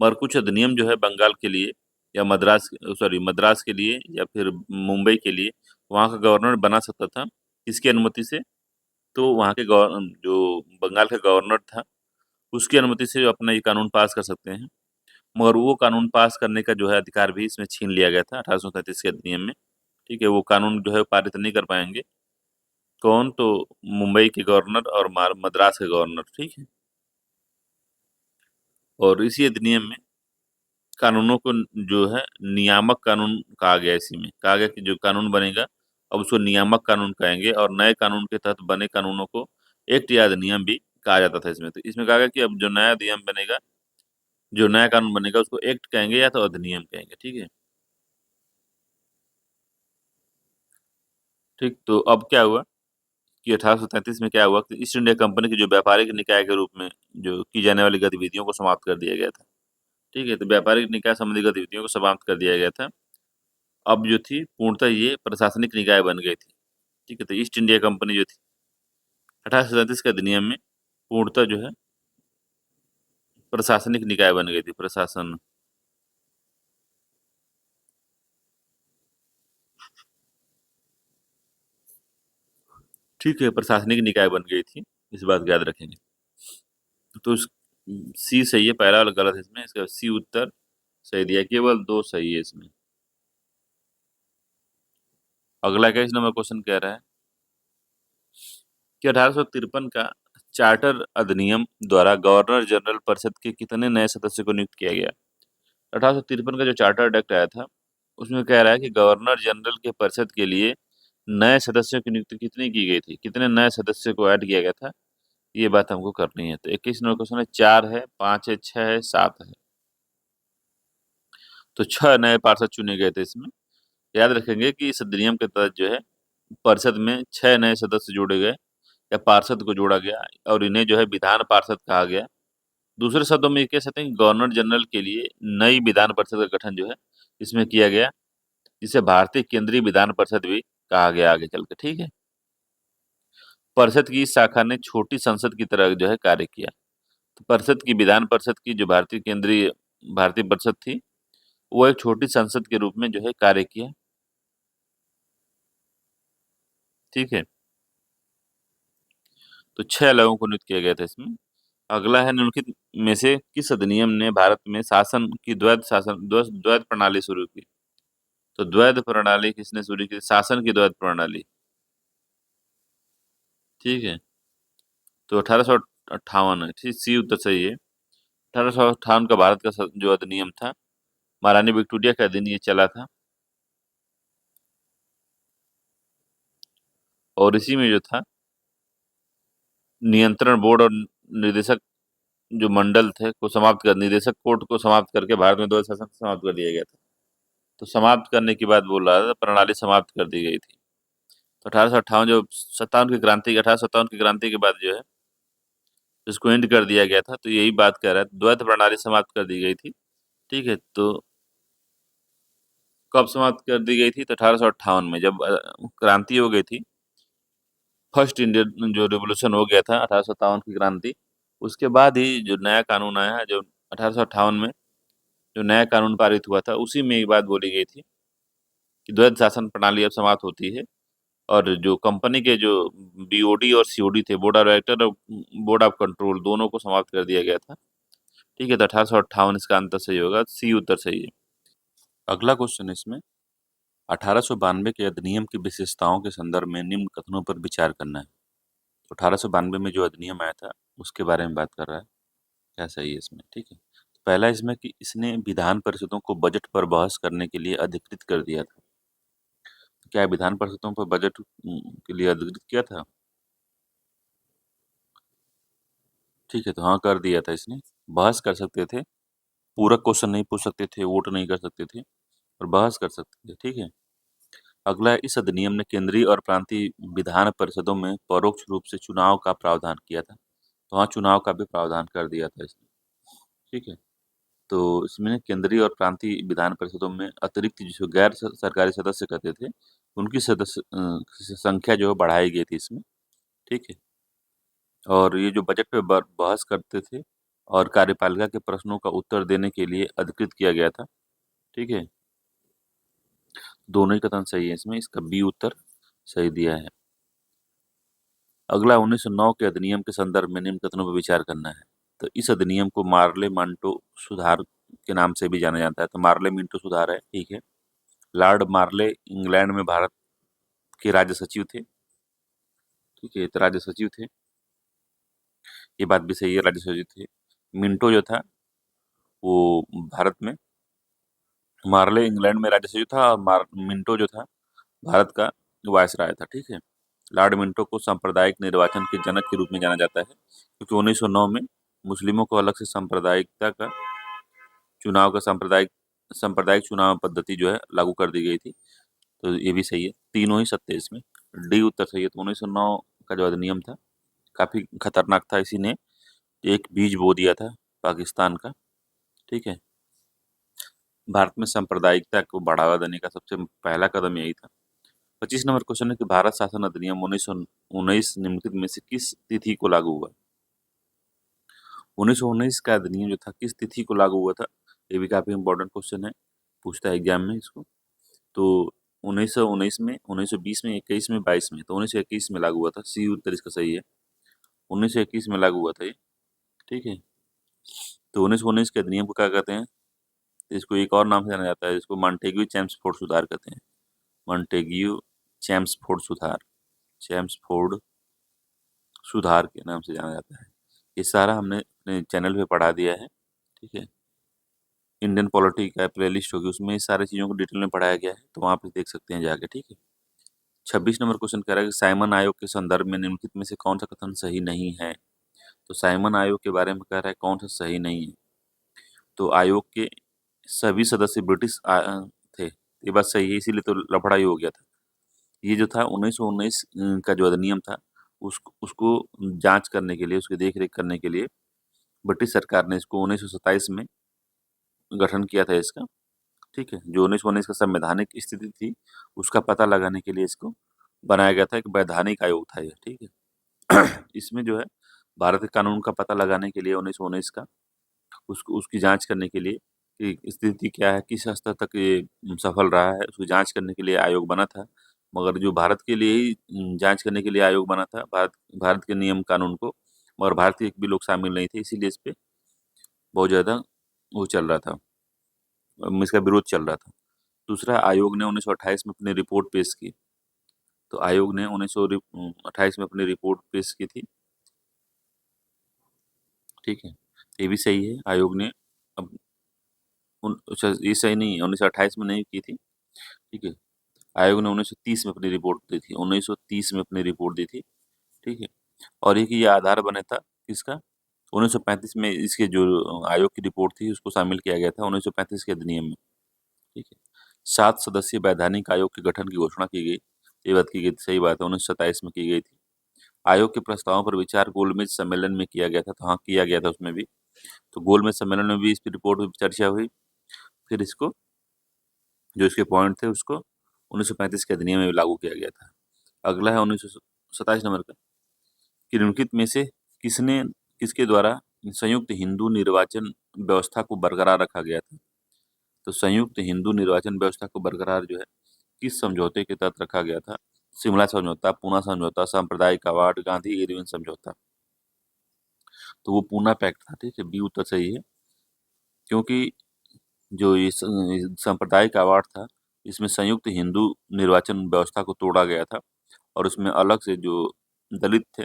[SPEAKER 1] मगर कुछ अधिनियम जो है बंगाल के लिए या मद्रास के लिए या फिर मुंबई के लिए वहाँ का गवर्नर बना सकता था। किसकी अनुमति से? तो वहाँ के जो बंगाल का गवर्नर था, उसकी अनुमति से अपना ये कानून पास कर सकते हैं। मगर वो कानून पास करने का जो है अधिकार भी इसमें छीन लिया गया था 1837 के अधिनियम में। ठीक है, वो कानून जो है पारित नहीं कर पाएंगे। कौन? तो मुंबई के गवर्नर और मद्रास के गवर्नर। ठीक है, और इसी अधिनियम में कानूनों को जो है नियामक कानून कहा गया। इसी में कहा गया कि जो कानून बनेगा अब उसको नियामक कानून कहेंगे, और नए कानून के तहत बने कानूनों को एक्ट या अधिनियम भी कहा जाता था इसमें। तो इसमें कहा गया कि अब जो नया अधिनियम बनेगा, जो नया कानून बनेगा उसको एक्ट कहेंगे या तो अधिनियम कहेंगे। ठीक है, ठीक। तो अब क्या हुआ कि 1833 में क्या हुआ कि ईस्ट इंडिया कंपनी की जो व्यापारिक निकाय के रूप में जो की जाने वाली गतिविधियों को समाप्त कर दिया गया था। ठीक है, तो व्यापारिक निकाय संबंधी गतिविधियों को समाप्त कर दिया गया था। अब जो थी पूर्णतः ये प्रशासनिक निकाय बन गई थी। ठीक है, तो ईस्ट इंडिया कंपनी जो थी 1837 के अधिनियम में पूर्णतः जो है प्रशासनिक निकाय बन गई थी। प्रशासन, ठीक है, प्रशासनिक निकाय बन गई थी। इस बात को याद रखेंगे। तो सी सही है, पहला वाला गलत है इसमें। इसका सी उत्तर सही दिया, केवल दो सही है इसमें। अगला क्या इस नंबर क्वेश्चन कह रहा है कि 1853 का चार्टर अधिनियम द्वारा गवर्नर जनरल परिषद के कितने नए सदस्यों को नियुक्त किया गया? 1853 का जो चार्टर एक्ट आया था, उसमें कह रहा है कि गवर्नर जनरल के परिषद के लिए नए सदस्यों की नियुक्ति कितनी की गई थी, कितने नए सदस्यों को ऐड किया गया था, ये बात हमको करनी है। तो 21 नंबर क्वेश्चन है, 4 है, 5 है, 6 है, 7 है। तो 6 नए पार्षद चुने गए थे इसमें। याद रखेंगे कि इस अधिनियम के तहत जो है परिषद में 6 नए सदस्य जोड़े गए या पार्षद को जोड़ा गया, और इन्हें जो है विधान पार्षद कहा गया। दूसरे शब्दों में ये कह सकते हैं कि गवर्नर जनरल के लिए नई विधान परिषद का गठन जो है इसमें किया गया, जिसे भारतीय केंद्रीय विधान परिषद भी कहा गया आगे चल के। ठीक है, परिषद की इस शाखा ने छोटी संसद की तरह जो है कार्य किया। तो परिषद की विधान परिषद की जो भारतीय परिषद थी, वो एक छोटी संसद के रूप में जो है कार्य किया। ठीक है, तो 6 लोगों को नियुक्त किया गया था इसमें। अगला है, निम्नलिखित में से किस अधिनियम ने भारत में शासन की द्वैध प्रणाली शुरू की? तो द्वैध प्रणाली किसने शुरू की? शासन की द्वैध प्रणाली। ठीक है, तो 1858 है। ठीक, सी उत्तर सही है। 1858 का भारत का जो अधिनियम था, महारानी विक्टोरिया का दिन ये चला था, और इसी में जो था नियंत्रण बोर्ड और निदेशक जो मंडल थे को समाप्त कर निदेशक कोर्ट को समाप्त करके भारत में द्वैध शासन समाप्त कर दिया गया था। तो समाप्त करने की बात बोल रहा था, प्रणाली समाप्त कर दी गई थी। तो 1858 जो 1857 की क्रांति के बाद जो है इसको एंड कर दिया गया था। तो यही बात कह रहा है, द्वैध प्रणाली समाप्त कर दी गई थी। ठीक है, तो कब समाप्त कर दी गई थी? तो 1858 में, जब क्रांति हो गई थी, फर्स्ट इंडियन जो रिवोल्यूशन हो गया था 1857 की क्रांति, उसके बाद ही जो नया कानून आया है, जो 1858 में जो नया कानून पारित हुआ था, उसी में ये बात बोली गई थी कि द्वैध शासन प्रणाली अब समाप्त होती है, और जो कंपनी के जो बीओडी और सीओडी थे, बोर्ड ऑफ डायरेक्टर और बोर्ड ऑफ कंट्रोल, दोनों को समाप्त कर दिया गया था। ठीक है, तो 1858 इसका आंसर सही होगा, सी उत्तर सही है। अगला क्वेश्चन इसमें 1892 के अधिनियम की विशेषताओं के संदर्भ में निम्न कथनों पर विचार करना है। तो 1892 में जो अधिनियम आया था उसके बारे में बात कर रहा है, क्या सही है इसमें? ठीक है, तो पहला इसमें कि इसने विधान परिषदों को बजट पर बहस करने के लिए अधिकृत कर दिया था। क्या विधान परिषदों पर बजट के लिए अधिकृत किया था? ठीक है, तो हाँ, कर दिया था इसने। बहस कर सकते थे, पूरक क्वेश्चन नहीं पूछ सकते थे, वोट नहीं कर सकते थे, और बहस कर सकते थे। ठीक है, अगला है, इस अधिनियम ने केंद्रीय और प्रांतीय विधान परिषदों में परोक्ष रूप से चुनाव का प्रावधान किया था। तो वहाँ चुनाव का भी प्रावधान कर दिया था इसने। ठीक है। तो इसमें केंद्रीय और प्रांतीय विधान परिषदों में अतिरिक्त जो गैर सरकारी सदस्य कहते थे, उनकी सदस्य संख्या जो है बढ़ाई गई थी इसमें। ठीक है। और ये जो बजट पे बहस करते थे और कार्यपालिका के प्रश्नों का उत्तर देने के लिए अधिकृत किया गया था। ठीक है। दोनों ही कथन सही है इसमें, इसका बी उत्तर सही दिया है। अगला 1909 के अधिनियम के संदर्भ में निम्न कथनों पर विचार करना है। तो इस अधिनियम को मार्ले मांटो सुधार के नाम से भी जाना जाता है। तो मार्ले मिंटो सुधार है। ठीक है। लॉर्ड मार्ले इंग्लैंड में भारत के राज्य सचिव थे। ठीक है। तो राज्य सचिव थे, ये बात भी सही है, राज्य सचिव थे। मिंटो जो था वो भारत में, मार्ले इंग्लैंड में राज्य सचिव था, और मिंटो जो था भारत का वायसराय था। ठीक है। लॉर्ड मिंटो को सांप्रदायिक निर्वाचन के जनक के रूप में जाना जाता है, क्योंकि 1909 में मुस्लिमों को अलग से सांप्रदायिकता का चुनाव का सांप्रदायिक सांप्रदायिक चुनाव पद्धति जो है लागू कर दी गई थी। तो ये भी सही है, तीनों ही सत्य है इसमें। डी उत्तर सही है। तो 1909 का जो अधिनियम था काफी खतरनाक था, इसी ने एक बीज बो दिया था पाकिस्तान का। ठीक है। भारत में सांप्रदायिकता को बढ़ावा देने का सबसे पहला कदम यही था। 25 नंबर क्वेश्चन है कि भारत शासन अधिनियम 1919 निम्नलिखित में से किस तिथि को लागू हुआ? 1919 का अधिनियम जो था किस तिथि को लागू हुआ था? ये भी काफी इंपॉर्टेंट क्वेश्चन है, पूछता है एग्जाम में इसको। तो 1919 में, 1920 में, 21 में, 22 में। तो 1921 में लागू हुआ था, सी उत्तर इसका सही है। 1921 में लागू हुआ था ये। ठीक है। तो 1919 के अधिनियम को क्या कहते हैं? तो इसको एक और नाम से जाना जाता है, इसको मॉन्टेग्यू चैम्सफोर्ड सुधार कहते हैं। मॉन्टेग्यू चैम्सफोर्ड सुधार, चैम्सफोर्ड सुधार के नाम से जाना जाता है। ये सारा हमने अपने चैनल पे पढ़ा दिया है। ठीक है। इंडियन पॉलिटी का प्लेलिस्ट होगी, उसमें इस सारी चीज़ों को डिटेल में पढ़ाया गया है, तो वहाँ पे देख सकते हैं जाके। ठीक है। 26 नंबर क्वेश्चन कह रहा है कि साइमन आयोग के संदर्भ में निम्नलिखित में से कौन सा कथन सही नहीं है? तो साइमन आयोग के बारे में कह रहा है कौन सा सही नहीं है। तो आयोग के सभी सदस्य ब्रिटिश थे, ये बात सही है, इसीलिए तो लफड़ा ही हो गया था। ये जो था 1919 का जो अधिनियम था, उसको जांच करने के लिए, उसकी देख रेख करने के लिए ब्रिटिश सरकार ने इसको 1927 में गठन किया था इसका। ठीक है। जो 1919 का संवैधानिक स्थिति थी, उसका पता लगाने के लिए इसको बनाया गया था, एक वैधानिक आयोग था ये। ठीक है। इसमें जो है भारत के कानून का पता लगाने के लिए 1919 का, उसको उसकी जांच करने के लिए कि स्थिति क्या है, किस स्तर तक ये सफल रहा है, उसकी जांच करने के लिए आयोग बना था। मगर जो भारत के लिए ही जांच करने के लिए आयोग बना था, भारत भारत के नियम कानून को, मगर भारत के एक भी लोग शामिल नहीं थे, इसीलिए इस पे बहुत ज़्यादा वो चल रहा था, इसका विरोध चल रहा था। दूसरा, आयोग ने 1928 में अपनी रिपोर्ट पेश की। तो आयोग ने 1928 में अपनी रिपोर्ट पेश की थी। ठीक है। ये भी सही है, आयोग ने अब अच्छा, ये सही नहीं है, 1928 में नहीं की थी। ठीक है। आयोग ने 1930 में अपनी रिपोर्ट दी थी, 1930 में अपनी रिपोर्ट दी थी। ठीक है। और एक ये आधार बना था किसका? 1935 में इसके जो आयोग की रिपोर्ट थी उसको शामिल किया गया था 1935 के अधिनियम में। ठीक है। 7 सदस्यीय वैधानिक आयोग के गठन की घोषणा की गई, ये बात की गई थी, सही बात है, 1927 में की गई थी। आयोग के प्रस्तावों पर विचार गोलमेज सम्मेलन में किया गया था, तो हाँ किया गया था उसमें भी। तो गोलमेज सम्मेलन में भी इस पर रिपोर्ट पर चर्चा हुई, फिर इसको जो इसके पॉइंट थे उसको 1935 के अधिनियम में लागू किया गया था। अगला है 1927 नंबर का, कि निम्नलिखित में से किसने किसके द्वारा संयुक्त हिंदू निर्वाचन व्यवस्था को बरकरार रखा गया था? तो संयुक्त हिंदू निर्वाचन व्यवस्था को बरकरार जो है किस समझौते के तहत रखा गया था? शिमला समझौता, पूना समझौता, सांप्रदायिक अवार्ड, गांधी इरविन समझौता। तो वो पूना पैक्ट था। ठीक है। बी उत्तर सही है, क्योंकि जो ये सांप्रदायिक अवार्ड था, इसमें संयुक्त हिंदू निर्वाचन व्यवस्था को तोड़ा गया था, और उसमें अलग से जो दलित थे,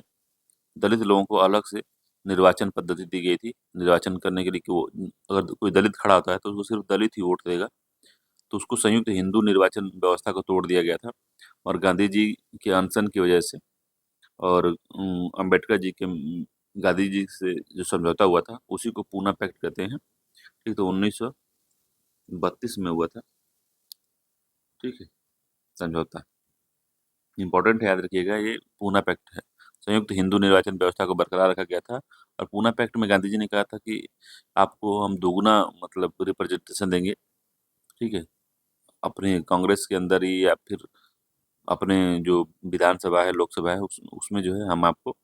[SPEAKER 1] दलित लोगों को अलग से निर्वाचन पद्धति दी गई थी निर्वाचन करने के लिए, कि वो अगर कोई दलित खड़ा होता है तो उसको सिर्फ दलित ही वोट देगा। तो उसको संयुक्त हिंदू निर्वाचन व्यवस्था को तोड़ दिया गया था, और गांधी जी के अनशन की वजह से, और अम्बेडकर जी के गांधी जी से जो समझौता हुआ था उसी को पूना पैक्ट कहते हैं। ठीक। तो 1932 में हुआ था। ठीक है। समझौता इंपॉर्टेंट है, याद रखिएगा, ये पूना पैक्ट है। संयुक्त हिंदू निर्वाचन व्यवस्था को बरकरार रखा गया था और पूना पैक्ट में गांधी जी ने कहा था कि आपको हम दोगुना मतलब रिप्रेजेंटेशन देंगे, ठीक है? अपने कांग्रेस के अंदर ही या फिर अपने जो विधानसभा है, लोकसभा है उसमें जो है हम आपको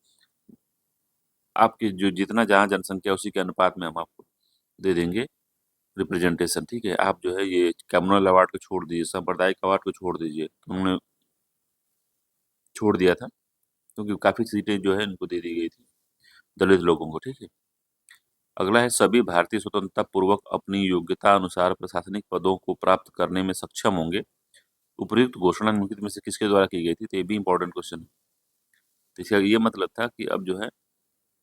[SPEAKER 1] आपकी जो जितना जहाँ जनसंख्या है उसी के अनुपात में हम आपको दे देंगे रिप्रेजेंटेशन, ठीक है? आप जो है ये कम्युनल अवार्ड को छोड़ दीजिए, सांप्रदायिक अवार्ड को छोड़ दीजिए। तो उन्होंने छोड़ दिया था क्योंकि काफ़ी सीटें जो है इनको दे दी गई थी, दलित लोगों को, ठीक है? अगला है सभी भारतीय स्वतंत्रता पूर्वक अपनी योग्यता अनुसार प्रशासनिक पदों को प्राप्त करने में सक्षम होंगे। उपयुक्त घोषणा निम्नलिखित में से किसके द्वारा की गई थी? तो ये भी इम्पोर्टेंट क्वेश्चन है। तो इसका ये मतलब था कि अब जो है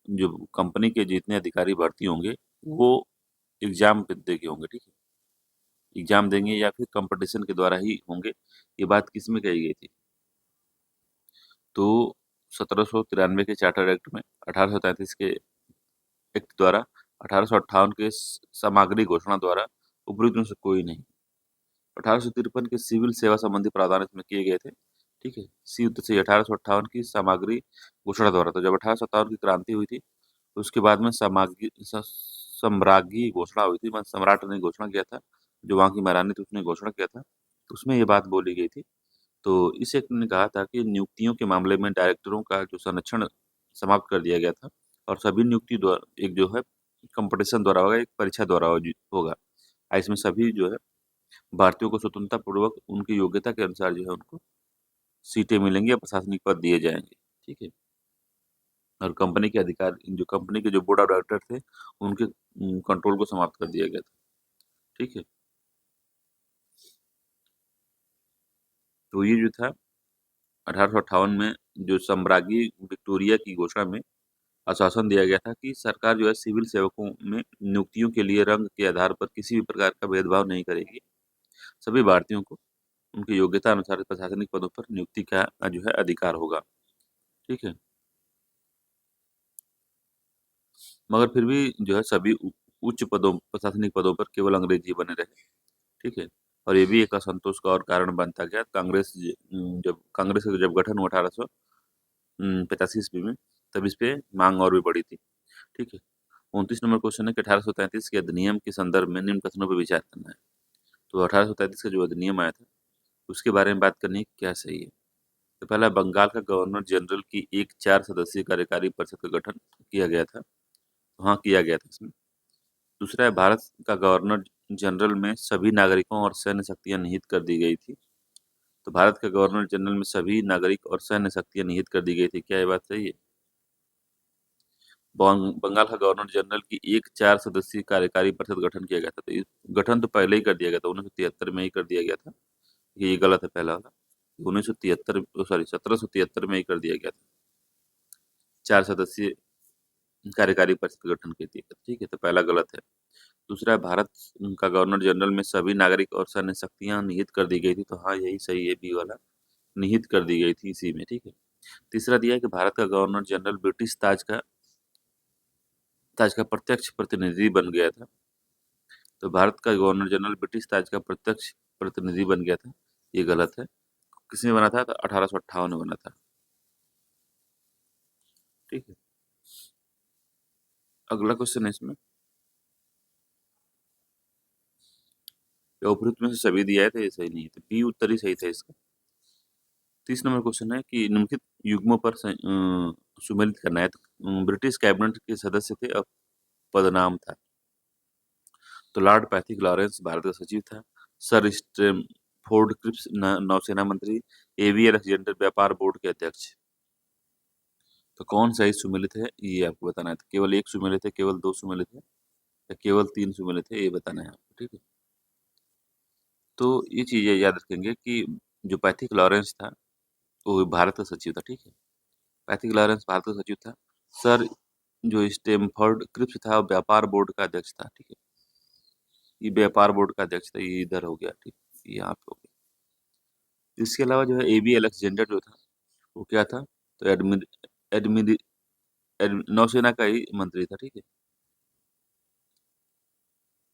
[SPEAKER 1] जो कंपनी के जितने अधिकारी भर्ती होंगे वो एग्जाम पे दे के होंगे, ठीक है? एग्जाम देंगे या फिर कंपटीशन के द्वारा ही होंगे। ये बात किस में कही गई थी? तो 1793 के चार्टर एक्ट में, 1833 के एक्ट द्वारा, 1858 के सामग्री घोषणा द्वारा, उपयुक्त में से कोई नहीं। 1853 के सिविल सेवा संबंधी प्रावधान इसमें किए गए थे, ठीक है? सी युद्ध से 1858 की सामग्री घोषणा द्वारा। तो जब 1857 की क्रांति हुई थी तो उसके बाद में सम्राज्ञी घोषणा हुई थी, मतलब सम्राट ने घोषणा किया था, जो वहाँ की महारानी थी उसने घोषणा किया था, तो उसमें ये बात बोली गई थी। तो इस एक्ट ने कहा था कि नियुक्तियों के मामले में डायरेक्टरों का जो संरक्षण समाप्त कर दिया गया था और सभी नियुक्ति द्वारा एक जो है कंपटीशन द्वारा होगा, एक परीक्षा द्वारा होगा। इसमें सभी जो है भारतीयों को स्वतंत्रता पूर्वक उनकी योग्यता के अनुसार जो है उनको सीटें मिलेंगी या प्रशासनिक पद दिए जाएंगे, ठीक है? और कंपनी के अधिकार जो कंपनी के जो बोर्ड ऑफ डायरेक्टर थे उनके कंट्रोल को समाप्त कर दिया गया था, ठीक है? तो ये जो था 1858 में जो सम्राज्ञी विक्टोरिया की घोषणा में आश्वासन दिया गया था कि सरकार जो है सिविल सेवकों में नियुक्तियों के लिए रंग के आधार पर किसी भी प्रकार का भेदभाव नहीं करेगी। सभी भारतीयों को उनकी योग्यता अनुसार प्रशासनिक पदों पर नियुक्ति का जो है अधिकार होगा, ठीक है? मगर फिर भी जो है सभी उच्च पदों प्रशासनिक पदों पर केवल अंग्रेजी बने रहे, ठीक है? और ये भी एक असंतोष का और कारण बनता गया। जब कांग्रेस का जब गठन हुआ 1885 ईस्वी में, तब इस पे मांग और भी बढ़ी थी, ठीक है? 29 नंबर क्वेश्चन है कि 1833 के अधिनियम के संदर्भ में निम्न कथनों पर विचार करना है। तो 1833 का जो अधिनियम आया था उसके बारे में बात करनी है, क्या सही है? तो पहला, बंगाल का गवर्नर जनरल की एक 4 सदस्यीय कार्यकारी परिषद का गठन किया गया था। हाँ, किया गया था इसमें। दूसरा है, भारत का गवर्नर जनरल में सभी नागरिकों और सैन्य शक्तियाँ निहित कर दी गई थी। तो भारत के गवर्नर जनरल में सभी नागरिक और सैन्य शक्तियाँ निहित कर दी गई थी। क्या ये बात सही है? बंगाल का गवर्नर जनरल की एक 4 सदस्यीय कार्यकारी परिषद गठन किया गया था। तो गठन तो पहले ही कर दिया गया था, 1973 में ही कर दिया गया था। ये गलत है पहला वाला। 1973 सॉरी 1773 में ही कर दिया गया था। 4 सदस्यीय कार्यकारी परिषद गठन की थी, ठीक है? तो पहला गलत है। दूसरा है, भारत का गवर्नर जनरल में सभी नागरिक और सैन्य शक्तियाँ निहित कर दी गई थी। तो हाँ, यही सही है, बी वाला, निहित कर दी गई थी इसी में, ठीक है? तीसरा दिया है कि भारत का गवर्नर जनरल ब्रिटिश ताज का प्रत्यक्ष प्रतिनिधि बन गया था। तो भारत का गवर्नर जनरल ब्रिटिश ताज का प्रत्यक्ष प्रतिनिधि बन गया था। ये गलत है। किसने बना था? तो 1858 में बना था, ठीक है? अगला क्वेश्चन है इसमें, या उपयुक्त में से सभी दिया है तो ये सही नहीं है, तो बी उत्तर ही सही था इसका। 30 नंबर क्वेश्चन है कि निम्नलिखित युग्मों पर सुमेलित करना है। तो ब्रिटिश कैबिनेट के सदस्य थे और पदनाम था। तो लॉर्ड पैथिक लॉरेंस भारत का सचिव था। सर स्ट्रैमफोर्ड क्रिप्स नौसेना मंत्री। एवी अलेक्जेंडर व्यापार बोर्ड के अध्यक्ष। तो कौन सही सुमेलित है ये आपको बताना है। तो केवल एक सुमेलित है, केवल दो सुमेलित है, या केवल तीन सुमेलित है, ये बताना है आपको, ठीक है? तो ये चीजें याद रखेंगे कि जो पैथिक लॉरेंस था वो भारत का सचिव था, ठीक है? पैथिक लॉरेंस भारत का सचिव था। सर जो स्टेमफोर्ड क्रिप्स था वो व्यापार बोर्ड का अध्यक्ष था, ठीक है? ये व्यापार बोर्ड का अध्यक्ष था, ये इधर हो गया, ठीक, ये यहाँ पे हो गया। इसके अलावा जो है एबी अलेक्जेंडर जो था वो क्या था? तो एडमिर नौसेना का ही मंत्री था, ठीक है?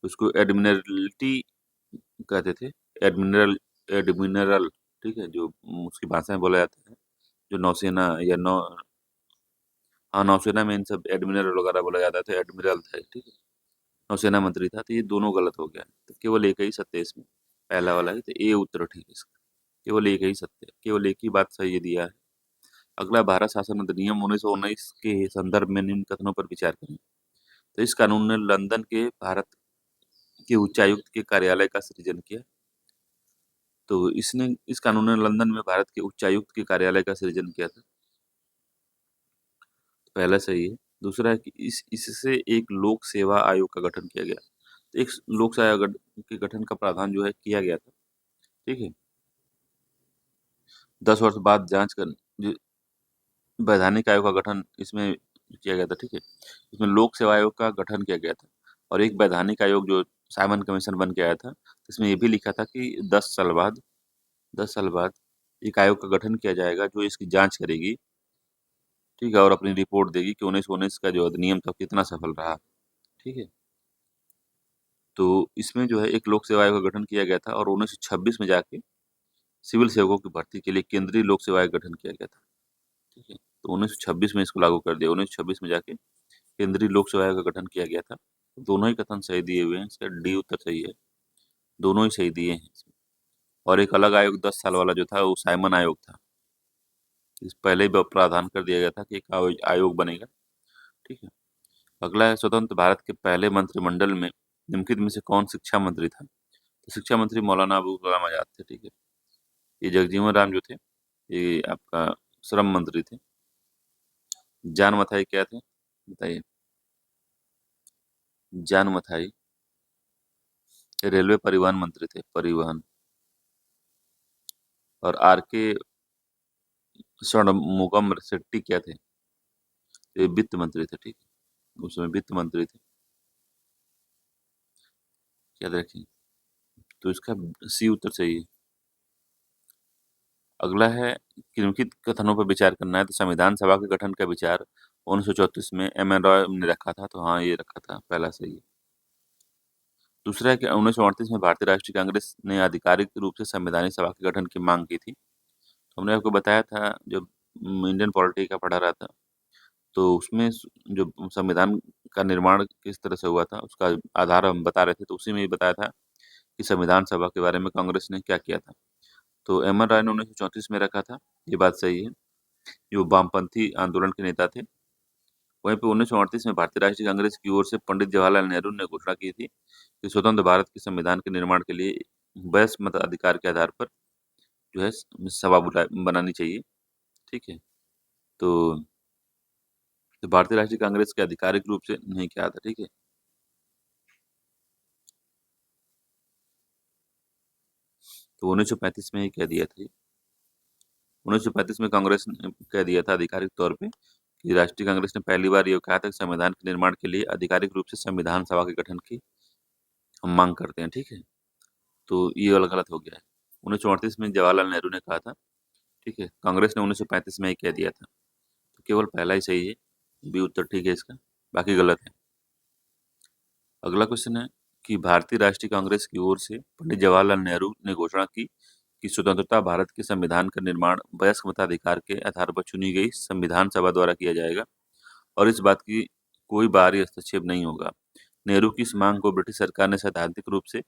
[SPEAKER 1] उसको एडमिरल्टी कहते थे। एडमिरल एडमिरल, ठीक है? जो उसकी भाषा में बोला जाता है, जो नौसेना या नौ हाँ, नौसेना में इन सब एडमिरल वगैरह बोला जाता था, एडमिरल था, ठीक है, नौसेना मंत्री था, तो ये दोनों गलत हो गया। तो केवल एक ही सत्य है इसमें, पहला वाला है, तो ए उत्तर ठीक है इसका, केवल एक ही सत्य है, केवल एक ही बात सही दिया है। अगला, भारत शासन अधिनियम 1919 के संदर्भ में निम्न कथनों पर विचार करें। तो इस कानून ने लंदन के भारत के उच्चायुक्त के कार्यालय का सृजन किया। तो इस कानून ने लंदन में भारत के उच्चायुक्त के कार्यालय का सृजन किया था। पहला सही है। दूसरा है कि इससे एक लोक सेवा आयोग का गठन किया गया। तो एक लोक सेवा आयोग के गठन का प्रावधान जो है किया गया था, ठीक है। 10 वर्ष बाद जांच कर वैधानिक आयोग का गठन इसमें किया गया था, ठीक है। इसमें लोक सेवा आयोग का गठन किया गया था, और एक वैधानिक आयोग जो साइमन कमीशन बन के आया था, इसमें ये भी लिखा था कि 10 साल बाद एक आयोग का गठन किया जाएगा जो इसकी जांच करेगी, ठीक है, और अपनी रिपोर्ट देगी कि 1919 का जो अधिनियम था कितना सफल रहा, ठीक है। तो इसमें जो है एक लोक सेवा आयोग का गठन किया गया था, और 1926 में जाके सिविल सेवकों की भर्ती के लिए केंद्रीय लोक सेवा आयोग का गठन किया गया था, ठीक है। तो 1926 में इसको लागू कर दिया, 1926 में जाके केंद्रीय लोक सेवा आयोग का गठन किया गया था। दोनों ही कथन सही दिए हुए हैं, इसका डी उत्तर सही है, दोनों ही सही दिए हैं इसमें। और एक अलग आयोग 10 साल वाला जो था वो साइमन आयोग था, इस पहले ही प्रावधान कर दिया गया था कि एक आयोग बनेगा, ठीक है। अगला है, स्वतंत्र भारत के पहले मंत्रिमंडल में निम्नलिखित में से कौन शिक्षा मंत्री था। तो शिक्षा मंत्री मौलाना अबुल कलाम आजाद थे, ठीक है। ये जगजीवन राम जो थे, ये आपका श्रम मंत्री थे। जान मथाई क्या थे, बताइए। जान मथाई रेलवे परिवहन मंत्री थे, परिवहन। और आर के षणमुगम शेट्टी क्या थे, ये वित्त मंत्री थे, ठीक है, उस समय वित्त मंत्री थे, याद रखिए। तो इसका सी उत्तर सही है। अगला है, निम्नलिखित कथनों पर विचार करना है। तो संविधान सभा के गठन का विचार 1934 में एम एन रॉय ने रखा था, तो हाँ ये रखा था, पहला सही है। दूसरा है कि 1938 में भारतीय राष्ट्रीय कांग्रेस ने आधिकारिक रूप से संवैधानिक सभा के गठन की मांग की थी। तो हमने आपको बताया था, जब इंडियन पॉलिटी का पढ़ा रहा था, तो उसमें जो संविधान का निर्माण किस तरह से हुआ था उसका आधार हम बता रहे थे, तो उसी में ये बताया था कि संविधान सभा के बारे में कांग्रेस ने क्या किया था। तो एम एन राय ने 1934 में रखा था, ये बात सही है, जो वामपंथी आंदोलन के नेता थे। वहीं पे 1938 में भारतीय राष्ट्रीय कांग्रेस की ओर से पंडित जवाहरलाल नेहरू ने घोषणा की थी कि स्वतंत्र भारत के संविधान के निर्माण के लिए वयस्क मताधिकार के आधार पर जो है सभा बनानी चाहिए, ठीक है। तो भारतीय राष्ट्रीय कांग्रेस के आधिकारिक रूप से नहीं किया था, ठीक है। तो 1935 में ही कह दिया था, 1935 में कांग्रेस ने कह दिया था आधिकारिक तौर पे कि राष्ट्रीय कांग्रेस ने पहली बार ये कहा था कि संविधान के निर्माण के लिए आधिकारिक रूप से संविधान सभा के गठन की हम मांग करते हैं, ठीक है। तो ये वाला गलत हो गया है। 1938 में जवाहरलाल नेहरू ने कहा था, ठीक है, कांग्रेस ने 1935 में ही कह दिया था। तो केवल पहला ही सही है, बी उत्तर ठीक है इसका, बाकी गलत है। अगला क्वेश्चन है कि भारतीय राष्ट्रीय कांग्रेस की ओर से पंडित जवाहरलाल नेहरू ने घोषणा की कि स्वतंत्रता भारत के संविधान का निर्माण वयस्क मताधिकार के आधार पर चुनी गई संविधान सभा द्वारा किया जाएगा, और इस बात की कोई बाहरी हस्तक्षेप नहीं होगा। नेहरू की इस मांग को ब्रिटिश सरकार ने सैद्धांतिक रूप से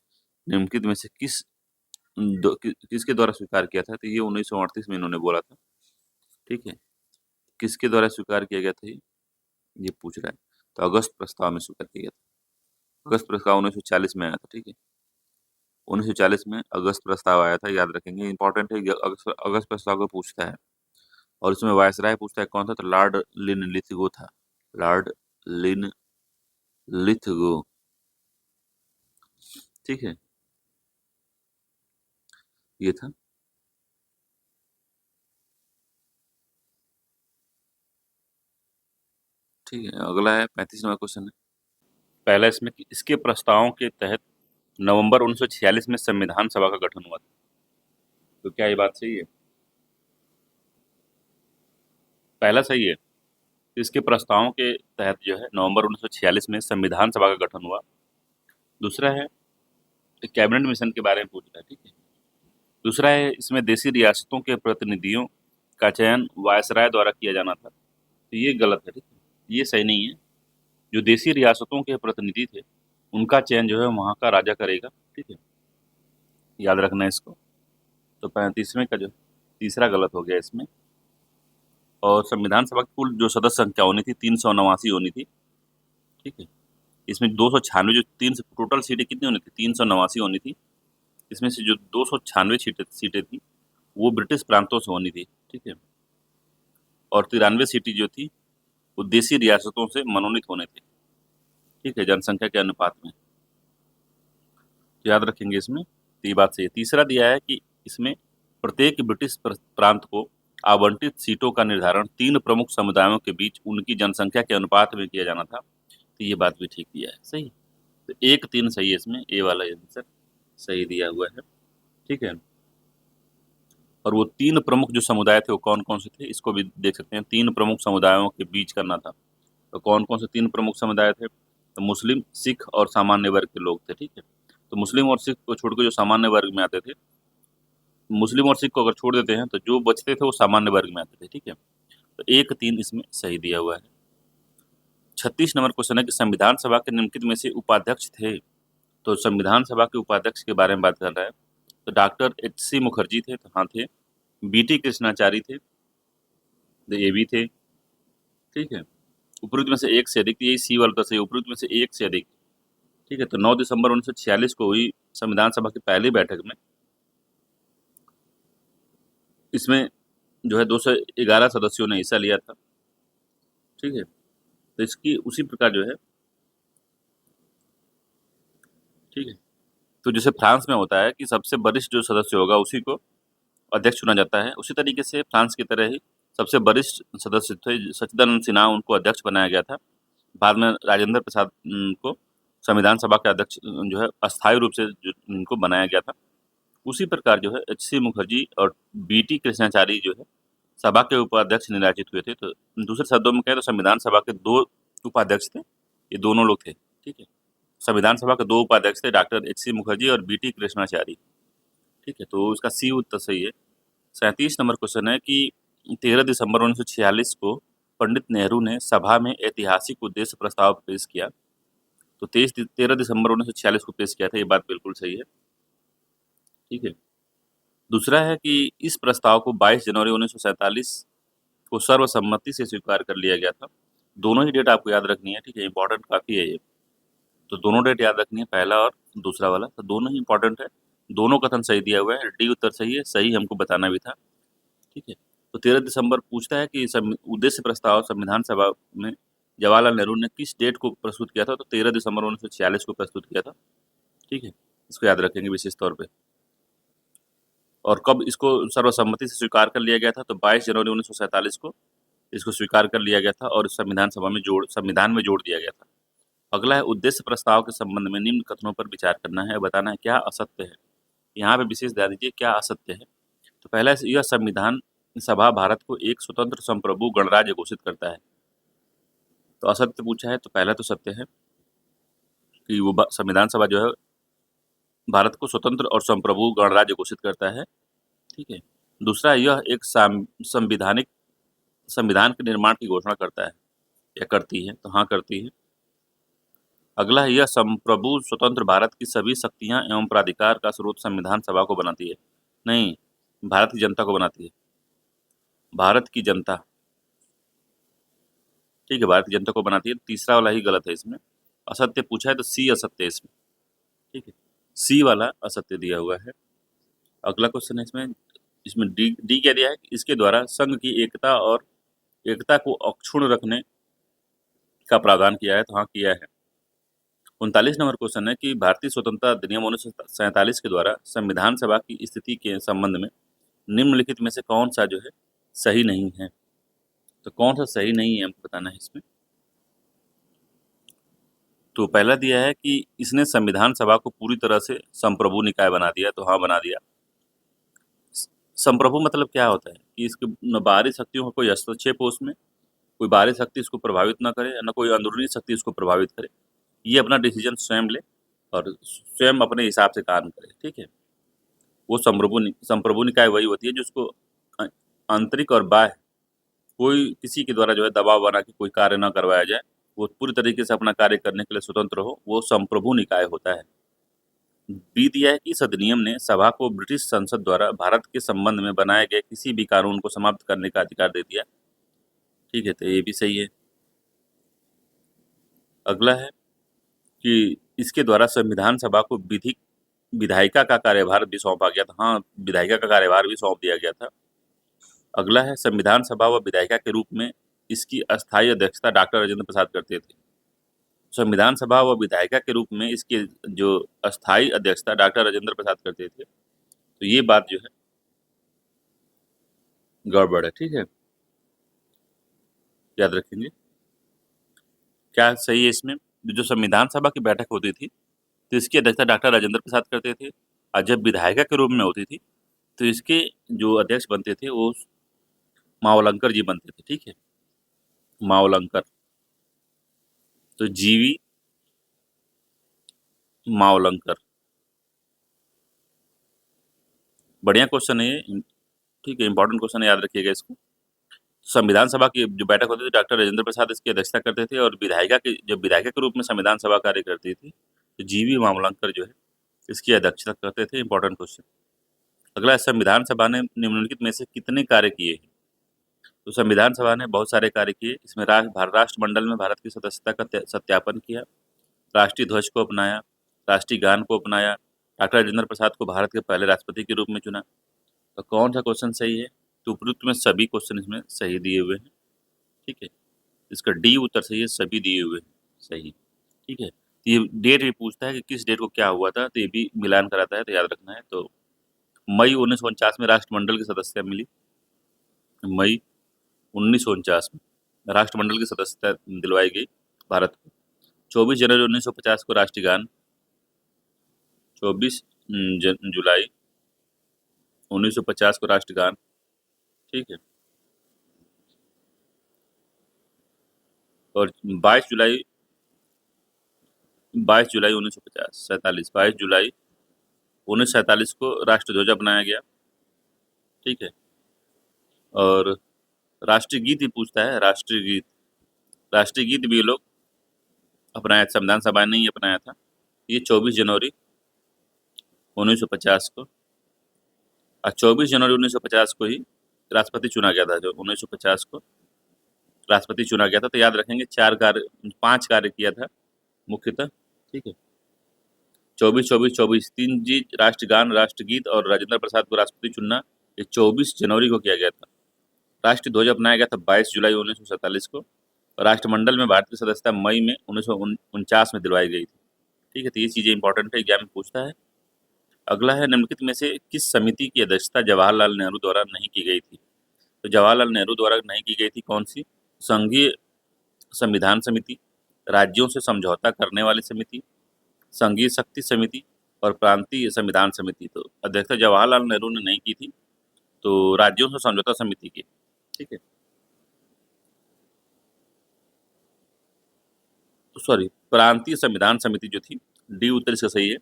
[SPEAKER 1] निम्नलिखित में से किसके द्वारा स्वीकार किया था। तो ये 1938 में इन्होंने बोला था, ठीक है। किसके द्वारा स्वीकार किया गया था ये पूछ रहा है। तो अगस्त प्रस्ताव में स्वीकार किया गया था। अगस्त प्रस्ताव 1940 में आया था, ठीक है। 1940 में अगस्त प्रस्ताव आया था, याद रखेंगे, इंपॉर्टेंट है, अगस्त प्रस्ताव को पूछता है। और इसमें वायसराय पूछता है कौन था, तो लॉर्ड लिनलिथगो था, लॉर्ड लिनलिथगो, ठीक है, ये था। ठीक है, अगला है 35वां क्वेश्चन है। पहला इसमें कि इसके प्रस्तावों के तहत नवंबर 1946 में संविधान सभा का गठन हुआ था। तो क्या ये बात सही है? पहला सही है, इसके प्रस्तावों के तहत जो है नवंबर 1946 में संविधान सभा का गठन हुआ। दूसरा है, कैबिनेट मिशन के बारे में पूछ रहा है, ठीक है। दूसरा है, इसमें देशी रियासतों के प्रतिनिधियों का चयन वायसराय द्वारा किया जाना था, तो ये गलत है, ठीक है। ये सही नहीं है। जो देसी रियासतों के प्रतिनिधि थे, उनका चयन जो है वहाँ का राजा करेगा, ठीक है? याद रखना है इसको। तो 35वें का जो तीसरा गलत हो गया इसमें। और संविधान सभा की कुल जो सदस्य संख्या होनी थी 389 होनी थी, ठीक है? इसमें 296 जो तीन टोटल सीटें कितनी होनी थी 389 होनी थी। इसमें से जो 296 सीटें सीटें थी वो ब्रिटिश प्रांतों से होनी थी, ठीक है? और 93 सीटें जो थी वो देसी रियासतों से मनोनीत होने थे, ठीक है, जनसंख्या के अनुपात में। तो याद रखेंगे इसमें, तो ये बात सही है। तीसरा दिया है कि इसमें प्रत्येक ब्रिटिश प्रांत को आवंटित सीटों का निर्धारण 3 प्रमुख समुदायों के बीच उनकी जनसंख्या के अनुपात में किया जाना था। तो ये बात भी ठीक दिया है, सही। तो 1-3 सही है इसमें, ए वाला आंसर सही दिया हुआ है, ठीक है। और वो 3 प्रमुख जो समुदाय थे वो कौन-कौन से थे, इसको भी देख सकते हैं। 3 प्रमुख समुदायों के बीच करना था। तो कौन-कौन से 3 प्रमुख समुदाय थे? तो मुस्लिम, सिख और सामान्य वर्ग के लोग थे, ठीक है। तो मुस्लिम और सिख को छोड़ के जो सामान्य वर्ग में आते थे, मुस्लिम और सिख को अगर छोड़ देते हैं तो जो बचते थे वो सामान्य वर्ग में आते थे, ठीक है। तो 1-3 इसमें सही दिया हुआ है। 36 नंबर क्वेश्चन है कि संविधान सभा के निम्नलिखित में से उपाध्यक्ष थे। तो संविधान सभा के उपाध्यक्ष के बारे में बात कर रहा है। तो डॉक्टर एच.सी. मुखर्जी थे, तो हाँ थे। बी.टी. कृष्णाचारी थे, तो ये भी थे, ठीक है। उपरोक्त में से एक से अधिक, यही सी वाला तो सही, उपरोक्त में से एक से अधिक, ठीक है। तो 9 दिसंबर 1946 को हुई संविधान सभा की पहली बैठक में इसमें जो है 211 सदस्यों ने हिस्सा लिया था, ठीक है। तो इसकी उसी प्रकार जो है, ठीक है। तो जैसे फ्रांस में होता है कि सबसे वरिष्ठ जो सदस्य होगा उसी को अध्यक्ष चुना जाता है, उसी तरीके से फ्रांस की तरह ही सबसे वरिष्ठ सदस्य थे सच्चिदानंद सिन्हा, उनको अध्यक्ष बनाया गया था। बाद में राजेंद्र प्रसाद को संविधान सभा के अध्यक्ष जो है अस्थायी रूप से जो उनको बनाया गया था। उसी प्रकार जो है एच.सी. मुखर्जी और बी.टी. कृष्णाचारी जो है सभा के उपाध्यक्ष निर्वाचित हुए थे। तो दूसरे शब्दों में कहें तो संविधान सभा के 2 उपाध्यक्ष थे, ये दोनों लोग थे, ठीक है। संविधान सभा के 2 उपाध्यक्ष थे, डॉक्टर एच.सी. मुखर्जी और बी.टी. कृष्णाचारी, ठीक है। तो इसका सी उत्तर सही है। 37 नंबर क्वेश्चन है कि 13 दिसंबर 1946 को पंडित नेहरू ने सभा में ऐतिहासिक उद्देश्य प्रस्ताव पेश किया। तो 13 दिसंबर 1946 को पेश किया था, ये बात बिल्कुल सही है, ठीक है। दूसरा है कि इस प्रस्ताव को 22 जनवरी 1947 को सर्वसम्मति से स्वीकार कर लिया गया था। दोनों ही डेट आपको याद रखनी है, ठीक है, इंपॉर्टेंट काफ़ी है ये। तो दोनों डेट याद रखनी है, पहला और दूसरा वाला, तो दोनों ही इंपॉर्टेंट है। दोनों कथन सही दिया हुआ है, डी उत्तर सही है, सही हमको बताना भी था, ठीक है। तो 13 दिसंबर पूछता है कि उद्देश्य प्रस्ताव संविधान सभा में जवाहरलाल नेहरू ने किस डेट को प्रस्तुत किया था? तो 13 दिसंबर 1946 को प्रस्तुत किया था, ठीक है। इसको याद रखेंगे विशेष तौर पे। और कब इसको सर्वसम्मति से स्वीकार कर लिया गया था? तो 22 जनवरी 1947 को इसको स्वीकार कर लिया गया था और संविधान में जोड़ दिया गया था। अगला है उद्देश्य प्रस्ताव के संबंध में निम्न कथनों पर विचार करना है, बताना है क्या असत्य है। यहाँ पे विशेष ध्यान दीजिए, क्या असत्य है। तो पहला है, यह संविधान सभा भारत को एक स्वतंत्र संप्रभु गणराज्य घोषित करता है। तो असत्य पूछा है, तो पहला तो सत्य है कि वो संविधान सभा जो है भारत को स्वतंत्र और संप्रभु गणराज्य घोषित करता है, ठीक है। दूसरा, यह एक संविधानिक संविधान के निर्माण की घोषणा करता है या करती है, तो हाँ करती है। अगला है, यह संप्रभु स्वतंत्र भारत की सभी शक्तियाँ एवं प्राधिकार का स्रोत संविधान सभा को बनाती है। नहीं, भारत की जनता को बनाती है, भारत की जनता, ठीक है, भारत की जनता को बनाती है। तीसरा वाला ही गलत है इसमें, असत्य पूछा है तो सी असत्य है इसमें, ठीक है। सी वाला असत्य दिया हुआ है। अगला क्वेश्चन है इसमें, इसमें डी डी क्या दिया है कि इसके द्वारा संघ की एकता और एकता को अक्षुण्ण रखने का प्रावधान किया है, तो हाँ किया है। 39 नंबर क्वेश्चन है कि भारतीय स्वतंत्रता अधिनियम 1947 के द्वारा संविधान सभा की स्थिति के संबंध में निम्नलिखित में से कौन सा जो है सही नहीं है। तो कौन सा सही नहीं है हमको बताना है इसमें। तो पहला दिया है कि इसने संविधान सभा को पूरी तरह से संप्रभु निकाय बना दिया, तो हाँ बना दिया। संप्रभु मतलब क्या होता है कि इसके न बाहरी शक्तियों का कोई हस्तक्षेप हो उसमें, कोई बाहरी शक्ति इसको प्रभावित ना करे, न कोई अंदरूनी शक्ति इसको प्रभावित करे, ये अपना डिसीजन स्वयं ले और स्वयं अपने हिसाब से काम करे, ठीक है। वो संप्रभु निकाय वही होती है जिसको आंतरिक और बाह्य कोई किसी के द्वारा जो है दबाव बना के कोई कार्य ना करवाया जाए, वो पूरी तरीके से अपना कार्य करने के लिए स्वतंत्र हो, वो संप्रभु निकाय होता है। बी दिया है कि इस अधिनियम ने सभा को ब्रिटिश संसद द्वारा भारत के संबंध में बनाए गए किसी भी कानून को समाप्त करने का अधिकार दे दिया। ठीक है, तो ये भी सही है। अगला है कि इसके द्वारा संविधान सभा को विधायिका का कार्यभार भी सौंपा गया था। हाँ, विधायिका का कार्यभार भी सौंप दिया गया था। अगला है संविधान सभा व विधायिका के रूप में इसकी अस्थायी अध्यक्षता डॉक्टर राजेंद्र प्रसाद करते थे। संविधान सभा व विधायिका के रूप में इसकी जो अस्थायी अध्यक्षता डॉक्टर राजेंद्र प्रसाद करते थे, तो ये बात जो है गड़बड़ है। ठीक है, याद रखेंगे। क्या सही है इसमें? जो संविधान सभा की बैठक होती थी, तो इसकी अध्यक्षता डॉक्टर राजेंद्र प्रसाद करते थे, और जब विधायिका के रूप में होती थी, तो इसके जो अध्यक्ष बनते थे वो मावलंकर जी बनते थे। ठीक है, मावलंकर, तो जीवी मावलंकर। बढ़िया क्वेश्चन है ये। ठीक है, इंपॉर्टेंट क्वेश्चन है, याद रखिएगा इसको। संविधान सभा की जो बैठक होती थी, डॉक्टर राजेंद्र प्रसाद इसकी अध्यक्षता करते थे, और जब विधायिका के रूप में संविधान सभा कार्य करती थी, तो जीवी मावलंकर जो है इसकी अध्यक्षता करते थे। Important question. अगला, संविधान सभा ने निम्नलिखित में से कितने कार्य किए हैं? तो संविधान सभा ने बहुत सारे कार्य किए। इसमें राष्ट्रमंडल में भारत की सदस्यता का सत्यापन किया, राष्ट्रीय ध्वज को अपनाया, राष्ट्रीय गान को अपनाया, डॉक्टर राजेंद्र प्रसाद को भारत के पहले राष्ट्रपति के रूप में चुना। तो कौन सा क्वेश्चन सही है? तो उपयुक्त में सभी क्वेश्चन इसमें सही दिए हुए हैं। ठीक है, इसका डी उत्तर सही है, सभी दिए हुए हैं सही। ठीक है, तो ये डेट भी पूछता है कि किस डेट को क्या हुआ था, तो ये भी मिलान कराता है, तो याद रखना है। तो मई 1949 में राष्ट्रमंडल की सदस्यता मिली। मई 1949 में राष्ट्रमंडल की सदस्यता दिलवाई गई भारत को। 24 जनवरी 1950 को राष्ट्रीय गान, 24 जुलाई 1950 को राष्ट्रगान। ठीक है, और 22 जुलाई 1950 सैंतालीस 22 जुलाई 1947 को राष्ट्रध्वज अपनाया गया। ठीक है, और राष्ट्रीय गीत ही पूछता है। राष्ट्रीय गीत भी ये लोग अपनाया, संविधान सभा ने ही अपनाया था। ये 24 जनवरी 1950 को, और 24 जनवरी 1950 को ही राष्ट्रपति चुना गया था। जो 1950 को राष्ट्रपति चुना गया था, तो याद रखेंगे 5 कार्य किया था मुख्यतः। ठीक है, 24-24-24 तीन जी, राष्ट्रगान, राष्ट्रगीत और राजेंद्र प्रसाद को राष्ट्रपति चुनना, ये 24 जनवरी को किया गया था। राष्ट्रीय ध्वज अपनाया गया था 22 जुलाई 1947 को, और राष्ट्रमंडल में भारत की सदस्यता मई में 1949 में दिलवाई गई थी। ठीक है, तो ये चीज़ें इंपॉर्टेंट है, एग्जाम में पूछता है। अगला है, निम्नलिखित में से किस समिति की अध्यक्षता जवाहरलाल नेहरू द्वारा नहीं की गई थी? तो जवाहरलाल नेहरू द्वारा नहीं की गई थी कौन सी? संघीय संविधान समिति, राज्यों से समझौता करने वाली समिति, संघीय शक्ति समिति और प्रांतीय संविधान समिति। तो अध्यक्षता जवाहरलाल नेहरू ने नहीं की थी, तो राज्यों से समझौता समिति की। ठीक है, तो सॉरी, प्रांतीय संविधान समिति जो थी, डी उत्तर इसका सही है।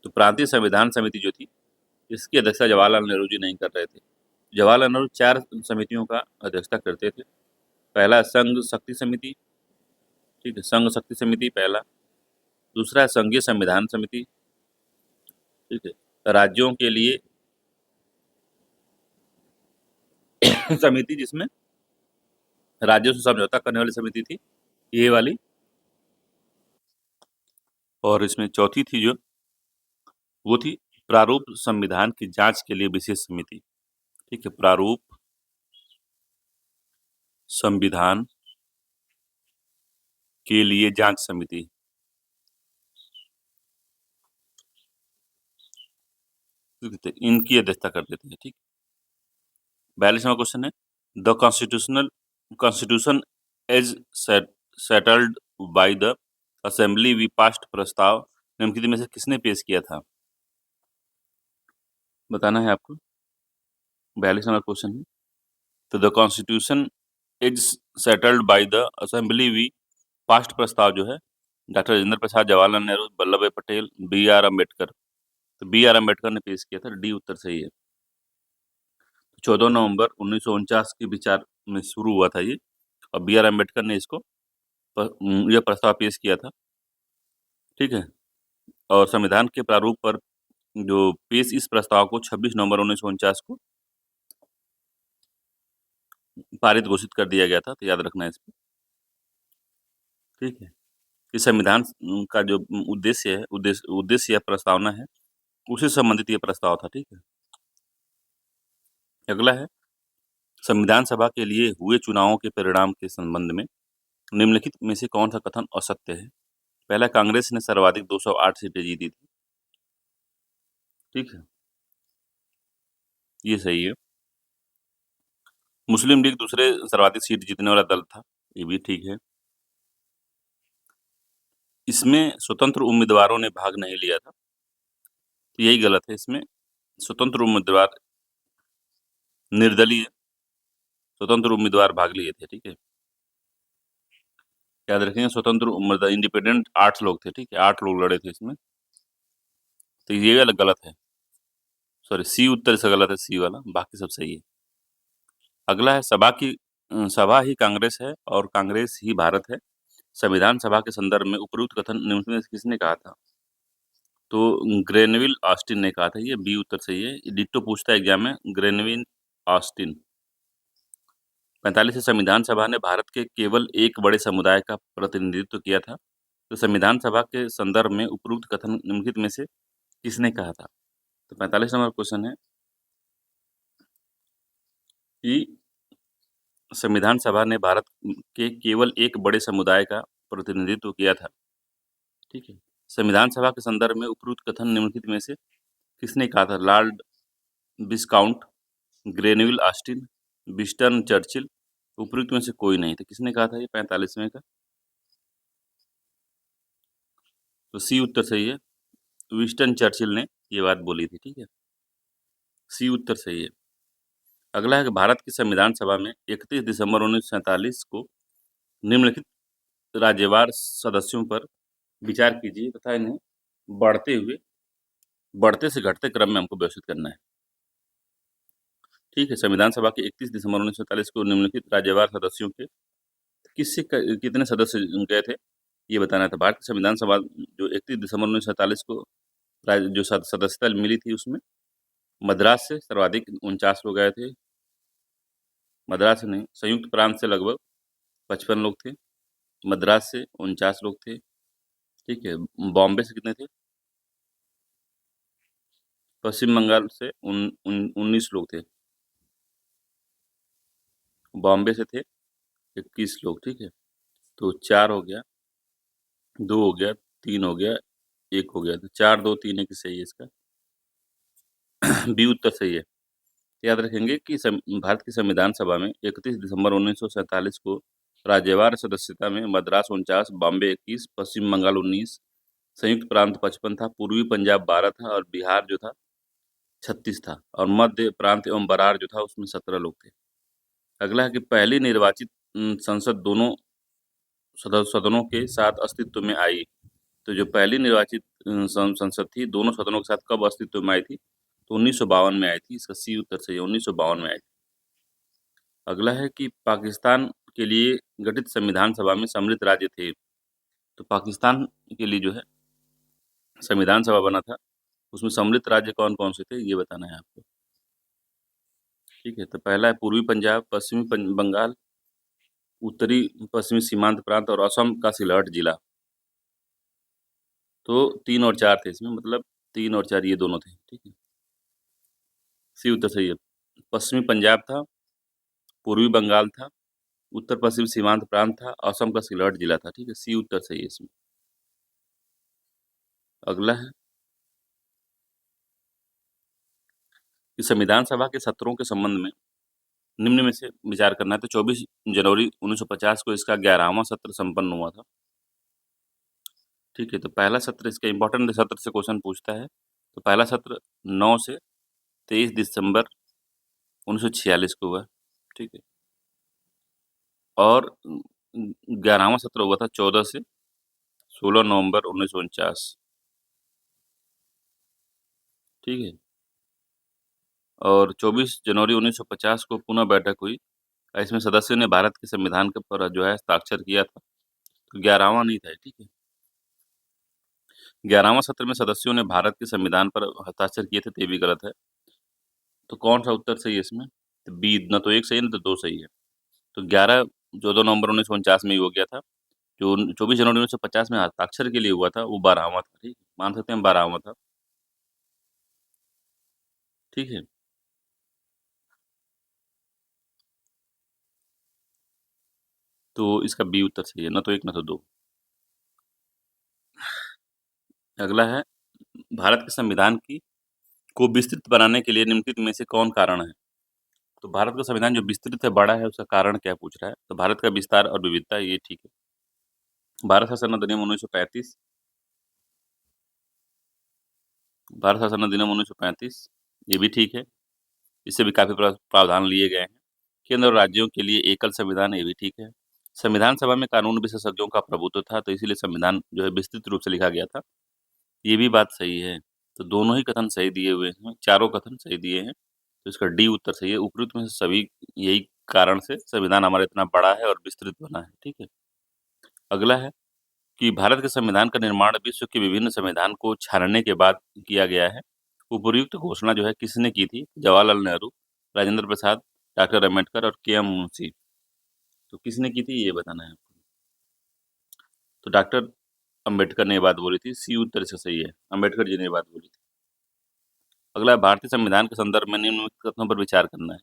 [SPEAKER 1] तो प्रांतीय संविधान समिति जो थी, इसकी अध्यक्षता जवाहरलाल नेहरू जी नहीं कर रहे थे। जवाहरलाल नेहरू 4 समितियों का अध्यक्षता करते थे। पहला संघ शक्ति समिति। ठीक है, संघ शक्ति समिति पहला। दूसरा है संघीय संविधान समिति। ठीक है, राज्यों के लिए समिति, जिसमें राज्यों से समझौता करने वाली समिति थी ये वाली। और इसमें चौथी थी जो, वो थी प्रारूप संविधान की जांच के लिए विशेष समिति। ठीक है, प्रारूप संविधान के लिए जांच समिति। इनकी अध्यक्षता कर देते हैं। ठीक, 42वां क्वेश्चन है, the constitution as settled by the assembly we passed प्रस्ताव निम्नलिखित में से किसने पेश किया था? बताना है आपको। 42वां क्वेश्चन है, तो the constitution is settled by the assembly we passed प्रस्ताव जो है, doctor Rajendra Prasad, Jawaharlal Nehru, Vallabhbhai Patel, B are Ambedkar. तो बी आर अम्बेडकर ने पेश किया था, डी उत्तर सही है। 14 नवंबर 1949 की में शुरू हुआ था ये, और बी आर अम्बेडकर ने इसको यह प्रस्ताव पेश किया था, ठीक है। और संविधान के प्रारूप पर जो पेश इस प्रस्ताव को 26 नवंबर 1949 को पारित घोषित कर दिया गया था, तो याद रखना है इसको, ठीक है। इस संविधान का जो उद्देश्य या प्रस्तावना है, उसी से संबंधित ये प्रस्ताव था, ठीक है। अगला है, संविधान सभा के लिए हुए चुनावों के परिणाम के संबंध में निम्नलिखित में से कौन सा कथन असत्य है? पहला, कांग्रेस ने सर्वाधिक 208 सीटें जीती थी, ठीक है, ये सही है। मुस्लिम लीग दूसरे सर्वाधिक सीट जीतने वाला दल था, ये भी ठीक है। इसमें स्वतंत्र उम्मीदवारों ने भाग नहीं लिया था, तो यही गलत है। इसमें स्वतंत्र उम्मीदवार निर्दलीय स्वतंत्र उम्मीदवार भाग लिए थे, ठीक है। याद रखेंगे, स्वतंत्र उम्मीदवार इंडिपेंडेंट 8 लोग थे, ठीक है, 8 लोग लड़े थे इसमें, तो ये वाला गलत है। सॉरी, सी उत्तर से गलत है, सी वाला, बाकी सब सही है। अगला है, सभा ही कांग्रेस है और कांग्रेस ही भारत है। संविधान सभा के संदर्भ में उपरोक्त कथन निम्न में से किसने कहा था? तो ग्रेनविल ऑस्टिन ने कहा था, ये बी उत्तर सही है। डिट्टो पूछता है एग्जाम में, ग्रेनविल ऑस्टिन। 45 से संविधान सभा ने भारत के केवल एक बड़े समुदाय का प्रतिनिधित्व किया था, तो संविधान सभा के संदर्भ में उपरोक्त कथन निम्नलिखित में से किसने कहा था? तो 45 नंबर क्वेश्चन है कि संविधान सभा ने भारत के केवल एक बड़े समुदाय का प्रतिनिधित्व किया था, ठीक है। संविधान सभा के संदर्भ में उपरोक्त कथन निम्नलिखित में से किसने कहा था? लॉर्ड विस्काउंट, ग्रेनविल ऑस्टिन, विंस्टन चर्चिल, उपरोक्त में से कोई नहीं। तो किसने कहा था ये 45वें का? तो सी उत्तर सही है, विंस्टन चर्चिल ने ये बात बोली थी, ठीक है, सी उत्तर सही है। अगला है कि भारत की संविधान सभा में 31 दिसंबर 1947 को निम्नलिखित राज्यवार सदस्यों पर विचार कीजिए तथा इन्हें बढ़ते से घटते क्रम में हमको व्यवस्थित करना है, ठीक है। संविधान सभा के 31 दिसंबर 1947 को निम्नलिखित राज्यवार सदस्यों के कितने सदस्य गए थे, ये बताना था। भारत की संविधान सभा जो 31 दिसंबर 1947 को जो सदस्यता मिली थी, उसमें मद्रास से सर्वाधिक 49 लोग गए थे। मद्रास से नहीं, संयुक्त प्रांत से लगभग 55 लोग थे। मद्रास से 49 लोग थे, ठीक है। बॉम्बे से कितने थे? पश्चिम बंगाल से 19 लोग थे। बॉम्बे से थे 21 लोग, ठीक है। तो 4 हो गया, 2 हो गया, 3 हो गया, 1 हो गया, तो 4 2 3 1 सही है इसका। बी उत्तर सही है। याद रखेंगे कि भारत की संविधान सभा में 31 दिसंबर 1947 को राज्यवार सदस्यता में मद्रास 49, बॉम्बे 21, पश्चिम बंगाल 19, संयुक्त प्रांत 55 था, पूर्वी पंजाब 12 था और बिहार जो था 36 था, और मध्य प्रांत एवं बरार जो था उसमें 17 लोग थे। अगला है कि पहली निर्वाचित संसद दोनों सदनों के साथ अस्तित्व में आई। तो जो पहली निर्वाचित संसद थी, दोनों सदनों के साथ कब अस्तित्व में आई थी? तो 1952 में आई थी। इसका सी उत्तर सही है, 1952 में आई थी। अगला है कि पाकिस्तान के लिए गठित संविधान सभा में सम्मिलित राज्य थे। तो पाकिस्तान के लिए जो है संविधान सभा बना था, उसमें सम्मिलित राज्य कौन-कौन से थे, ये बताना है आपको, ठीक है। तो पहला है पूर्वी पंजाब, पश्चिमी बंगाल, उत्तरी पश्चिमी सीमांत प्रांत और असम का सिलहट जिला। तो 3 और 4 थे इसमें, मतलब 3 और 4 ये दोनों थे, ठीक है। सी उत्तर सही है। पश्चिमी पंजाब था, पूर्वी बंगाल था, उत्तर-पश्चिम सीमांत प्रांत था, असम का सिलहट जिला था, ठीक है। सी उत्तर सही है इसमें। अगला है कि संविधान सभा के सत्रों के संबंध में निम्न में से विचार करना है। तो 24 जनवरी 1950 को इसका 11वां सत्र संपन्न हुआ था, ठीक है। तो पहला सत्र इसका इम्पोर्टेंट सत्र से क्वेश्चन पूछता है। तो पहला सत्र 9 से 23 दिसंबर 1946 को हुआ, ठीक है। और 11वां सत्र हुआ था 14 से 16 नवंबर 1949, ठीक है। और 24 जनवरी 1950 को पुनः बैठक हुई इसमें सदस्यों ने भारत के संविधान के पर जो है हस्ताक्षर किया था, तो 11वां नहीं था, ठीक है। 11वां सत्र में सदस्यों ने भारत के संविधान पर हस्ताक्षर किए थे, तो ये भी गलत है। तो कौन-सा उत्तर सही है इसमें? तो बी, ना तो 1 सही है, ना तो 2 सही है। तो 11 14 नवंबर 1949 में ही हो गया था। जो 24 जनवरी 1950 में हस्ताक्षर के लिए हुआ था, वो 12वां था, ठीक है? मान सकते हैं 12वां था, ठीक है? तो इसका बी उत्तर सही है, ना तो 1 ना तो 2। अगला है, भारत के संविधान की को विस्तृत बनाने के लिए निम्नलिखित में से कौन कारण है? तो भारत का संविधान जो विस्तृत है, बड़ा है, उसका कारण क्या पूछ रहा है? तो भारत का विस्तार और विविधता, ये ठीक है। भारत शासन अधिनियम 1935, भारत शासन अधिनियम 1935, ये भी ठीक है। इससे भी काफ़ी प्रावधान लिए गए हैं। केंद्र और राज्यों के लिए एकल संविधान, ये भी ठीक है। संविधान सभा में कानून विशेषज्ञों का प्रभुत्व था, तो इसीलिए संविधान जो है विस्तृत रूप से लिखा गया था। ये भी बात सही है। तो दोनों ही कथन सही दिए हुए हैं, चारों कथन सही दिए हैं। तो इसका डी उत्तर सही है। उपरोक्त में से सभी यही कारण से संविधान हमारा इतना बड़ा है और विस्तृत बना है, ठीक है। अगला है कि भारत के संविधान का निर्माण विश्व के विभिन्न संविधान को छानने के बाद किया गया है। उपर्युक्त घोषणा जो है किसने की थी? जवाहरलाल नेहरू, राजेंद्र प्रसाद, डॉक्टर अम्बेडकर और के.एम. मुंशी। तो किसने की थी, ये बताना है आपको। तो डॉक्टर अम्बेडकर ने ये बात बोली थी, सी उत्तर से सही है। अम्बेडकर जी ने ये बात बोली थी। अगला है, भारतीय संविधान के संदर्भ में निम्नलिखित कथनों पर विचार करना है।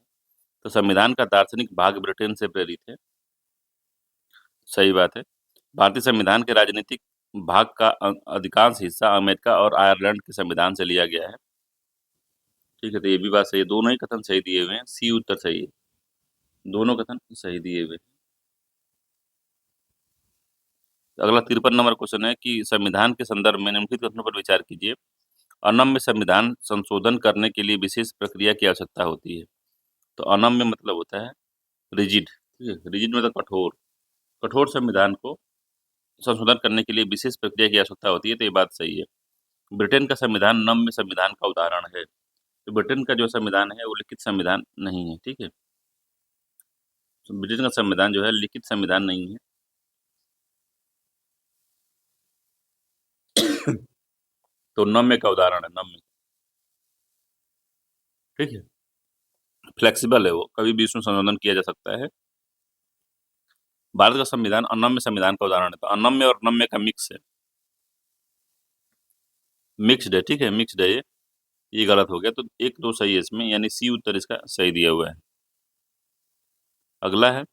[SPEAKER 1] तो संविधान का दार्शनिक भाग ब्रिटेन से प्रेरित है, सही बात है। भारतीय संविधान के राजनीतिक भाग का अधिकांश हिस्सा अमेरिका और आयरलैंड के संविधान से लिया गया है, ठीक है। तो ये भी बात सही है, दोनों ही कथन सही दिए हुए हैं, सी उत्तर सही है। दोनों कथन सही दिए हुए हैं। अगला 53 नंबर क्वेश्चन है कि संविधान के संदर्भ में निम्नलिखित कथनों पर विचार कीजिए। अनम्य संविधान संशोधन करने के लिए विशेष प्रक्रिया की आवश्यकता होती है। तो अनम्य मतलब होता है रिजिड, ठीक है। रिजिड मतलब कठोर। कठोर संविधान को संशोधन करने के लिए विशेष प्रक्रिया की आवश्यकता होती है, तो ये बात सही है। ब्रिटेन का संविधान नम्य संविधान का उदाहरण है। तो ब्रिटेन का जो संविधान है वो लिखित संविधान नहीं है, ठीक है। तो ब्रिटेन का संविधान जो है लिखित संविधान नहीं है। तो नम्य का उदाहरण है, नम्य, ठीक है। फ्लेक्सिबल है वो, कभी भी इसमें संशोधन किया जा सकता है। भारत का संविधान अनम्य संविधान का उदाहरण है, तो अनम्य और नम्य का मिक्स है, मिक्स्ड है, ठीक है, मिक्स्ड है ये गलत हो गया। तो 1 2 सही है इसमें, यानी सी उत्तर इसका सही दिया हुआ है। अगला है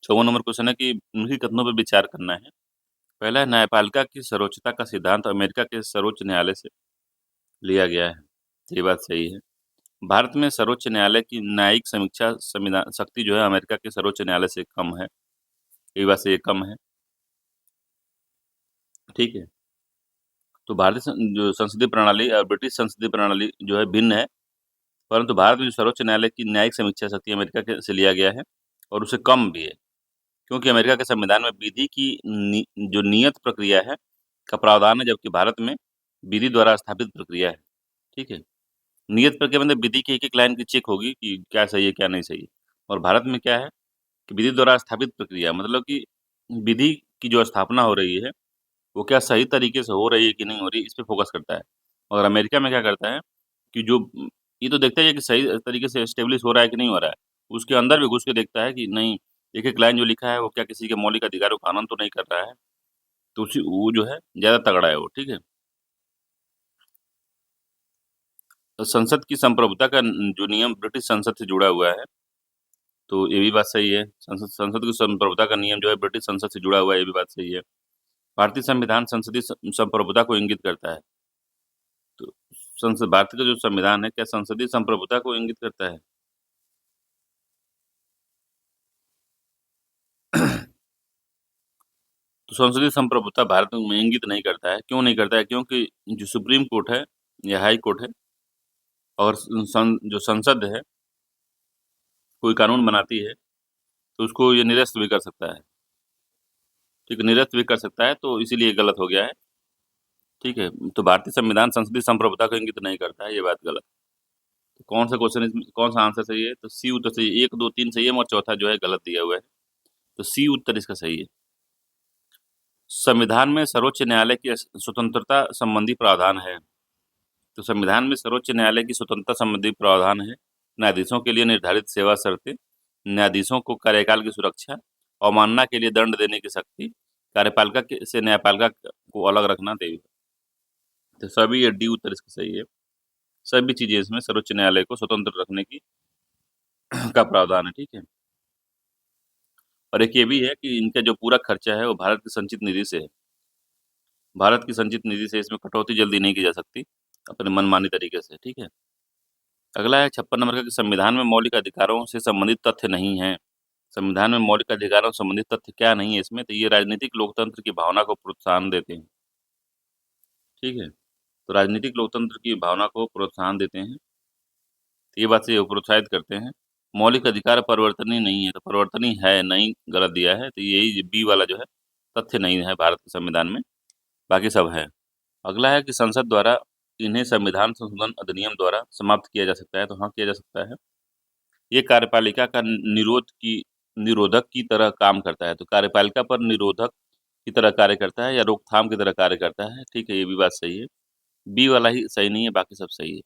[SPEAKER 1] 54 नंबर क्वेश्चन है कि उन्हीं कथनों पर विचार करना है। पहला है, न्यायपालिका की सर्वोच्चता का सिद्धांत अमेरिका के सर्वोच्च न्यायालय से लिया गया है, ये बात सही है। भारत में सर्वोच्च न्यायालय की न्यायिक समीक्षा संविधान शक्ति जो है अमेरिका के सर्वोच्च न्यायालय से कम है, ये बात से ये कम है, ठीक है। तो भारतीय जो संसदीय प्रणाली और ब्रिटिश संसदीय प्रणाली जो है भिन्न है, परंतु भारत में जो सर्वोच्च न्यायालय की न्यायिक समीक्षा शक्ति अमेरिका के से लिया गया है और उससे कम भी है, क्योंकि अमेरिका के संविधान में विधि की जो नियत प्रक्रिया है का प्रावधान है, जबकि भारत में विधि द्वारा स्थापित प्रक्रिया है, ठीक है। नियत प्रक्रिया मतलब विधि की एक-एक लाइन की चेक होगी कि क्या सही है, क्या नहीं सही है। और भारत में क्या है कि विधि द्वारा स्थापित प्रक्रिया मतलब कि विधि की जो स्थापना हो रही है, वो क्या सही तरीके से हो रही है कि नहीं हो रही है, इस पे फ़ोकस करता है। और अमेरिका में क्या करता है कि जो ये तो देखता ही है कि सही तरीके से एस्टेब्लिश हो रहा है कि नहीं हो रहा है। उसके अंदर भी घुस के देखता है कि नहीं, एक-एक लाइन जो लिखा है वो क्या किसी के मौलिक अधिकारों का हनन तो नहीं कर रहा है। तो उसी वो जो है ज़्यादा तगड़ा है वो, ठीक है। तो संसद की संप्रभुता का जो नियम ब्रिटिश संसद से जुड़ा हुआ है, तो ये भी बात सही है। संसद संसद की संप्रभुता का नियम जो है ब्रिटिश संसद से जुड़ा हुआ है, ये भी बात सही है। भारतीय संविधान संसदीय संप्रभुता को इंगित करता है। तो संसद भारत का जो संविधान है, क्या संसदीय संप्रभुता को इंगित करता है? तो संसदीय संप्रभुता भारत में इंगित नहीं करता है। क्यों नहीं करता है? क्योंकि जो सुप्रीम कोर्ट है या हाई कोर्ट है और जो संसद है, कोई कानून बनाती है, तो उसको ये निरस्त भी कर सकता है। ठीक है, निरस्त भी कर सकता है, तो इसीलिए गलत हो गया है। ठीक है, तो भारतीय संविधान संसदीय संप्रभुता को इंगित नहीं करता है, ये बात गलत। तो कौन सा क्वेश्चन इसमें कौन सा आंसर सही है? तो सी उत्तर सही है। 1, 2, 3 सही है और चौथा जो है गलत दिया हुआ है। तो सी उत्तर इसका सही है। संविधान में सर्वोच्च न्यायालय की स्वतंत्रता संबंधी प्रावधान है। तो संविधान में सर्वोच्च न्यायालय की स्वतंत्रता संबंधी प्रावधान है। न्यायाधीशों के लिए निर्धारित सेवा शर्तें, न्यायाधीशों को कार्यकाल की सुरक्षा, अवमानना के लिए दंड देने की शक्ति, कार्यपालिका से न्यायपालिका को अलग रखना देवी। तो सभी ये डी उत्तर इसका सही है। सभी चीजें इसमें सर्वोच्च न्यायालय को स्वतंत्र रखने की का प्रावधान है। ठीक है। और एक ये भी है कि इनका जो पूरा खर्चा है वो भारत की संचित निधि से है। भारत की संचित निधि से इसमें कटौती जल्दी नहीं की जा सकती अपने मनमानी तरीके से। ठीक है। अगला है 56 नंबर का कि संविधान में मौलिक अधिकारों से संबंधित तथ्य नहीं है। संविधान में मौलिक अधिकारों से संबंधित तथ्य क्या नहीं है इसमें? तो ये राजनीतिक लोकतंत्र की भावना को प्रोत्साहन देते हैं। ठीक है। तो राजनीतिक लोकतंत्र की भावना को प्रोत्साहन देते हैं। तो ये बात से प्रोत्साहित करते हैं। मौलिक अधिकार परिवर्तनीय नहीं है, तो परिवर्तनीय है नहीं, गलत दिया है। तो यही बी वाला जो है तथ्य नहीं है भारत के संविधान में, बाकी सब है। अगला है कि संसद द्वारा इन्हें संविधान संशोधन अधिनियम द्वारा समाप्त किया जा सकता है। तो हाँ, किया जा सकता है। ये कार्यपालिका का निरोधक की तरह काम करता है। तो कार्यपालिका पर निरोधक की तरह कार्य करता है या रोकथाम की तरह कार्य करता है। ठीक है, ये भी बात सही है। बी वाला ही सही नहीं है, बाकी सब सही है।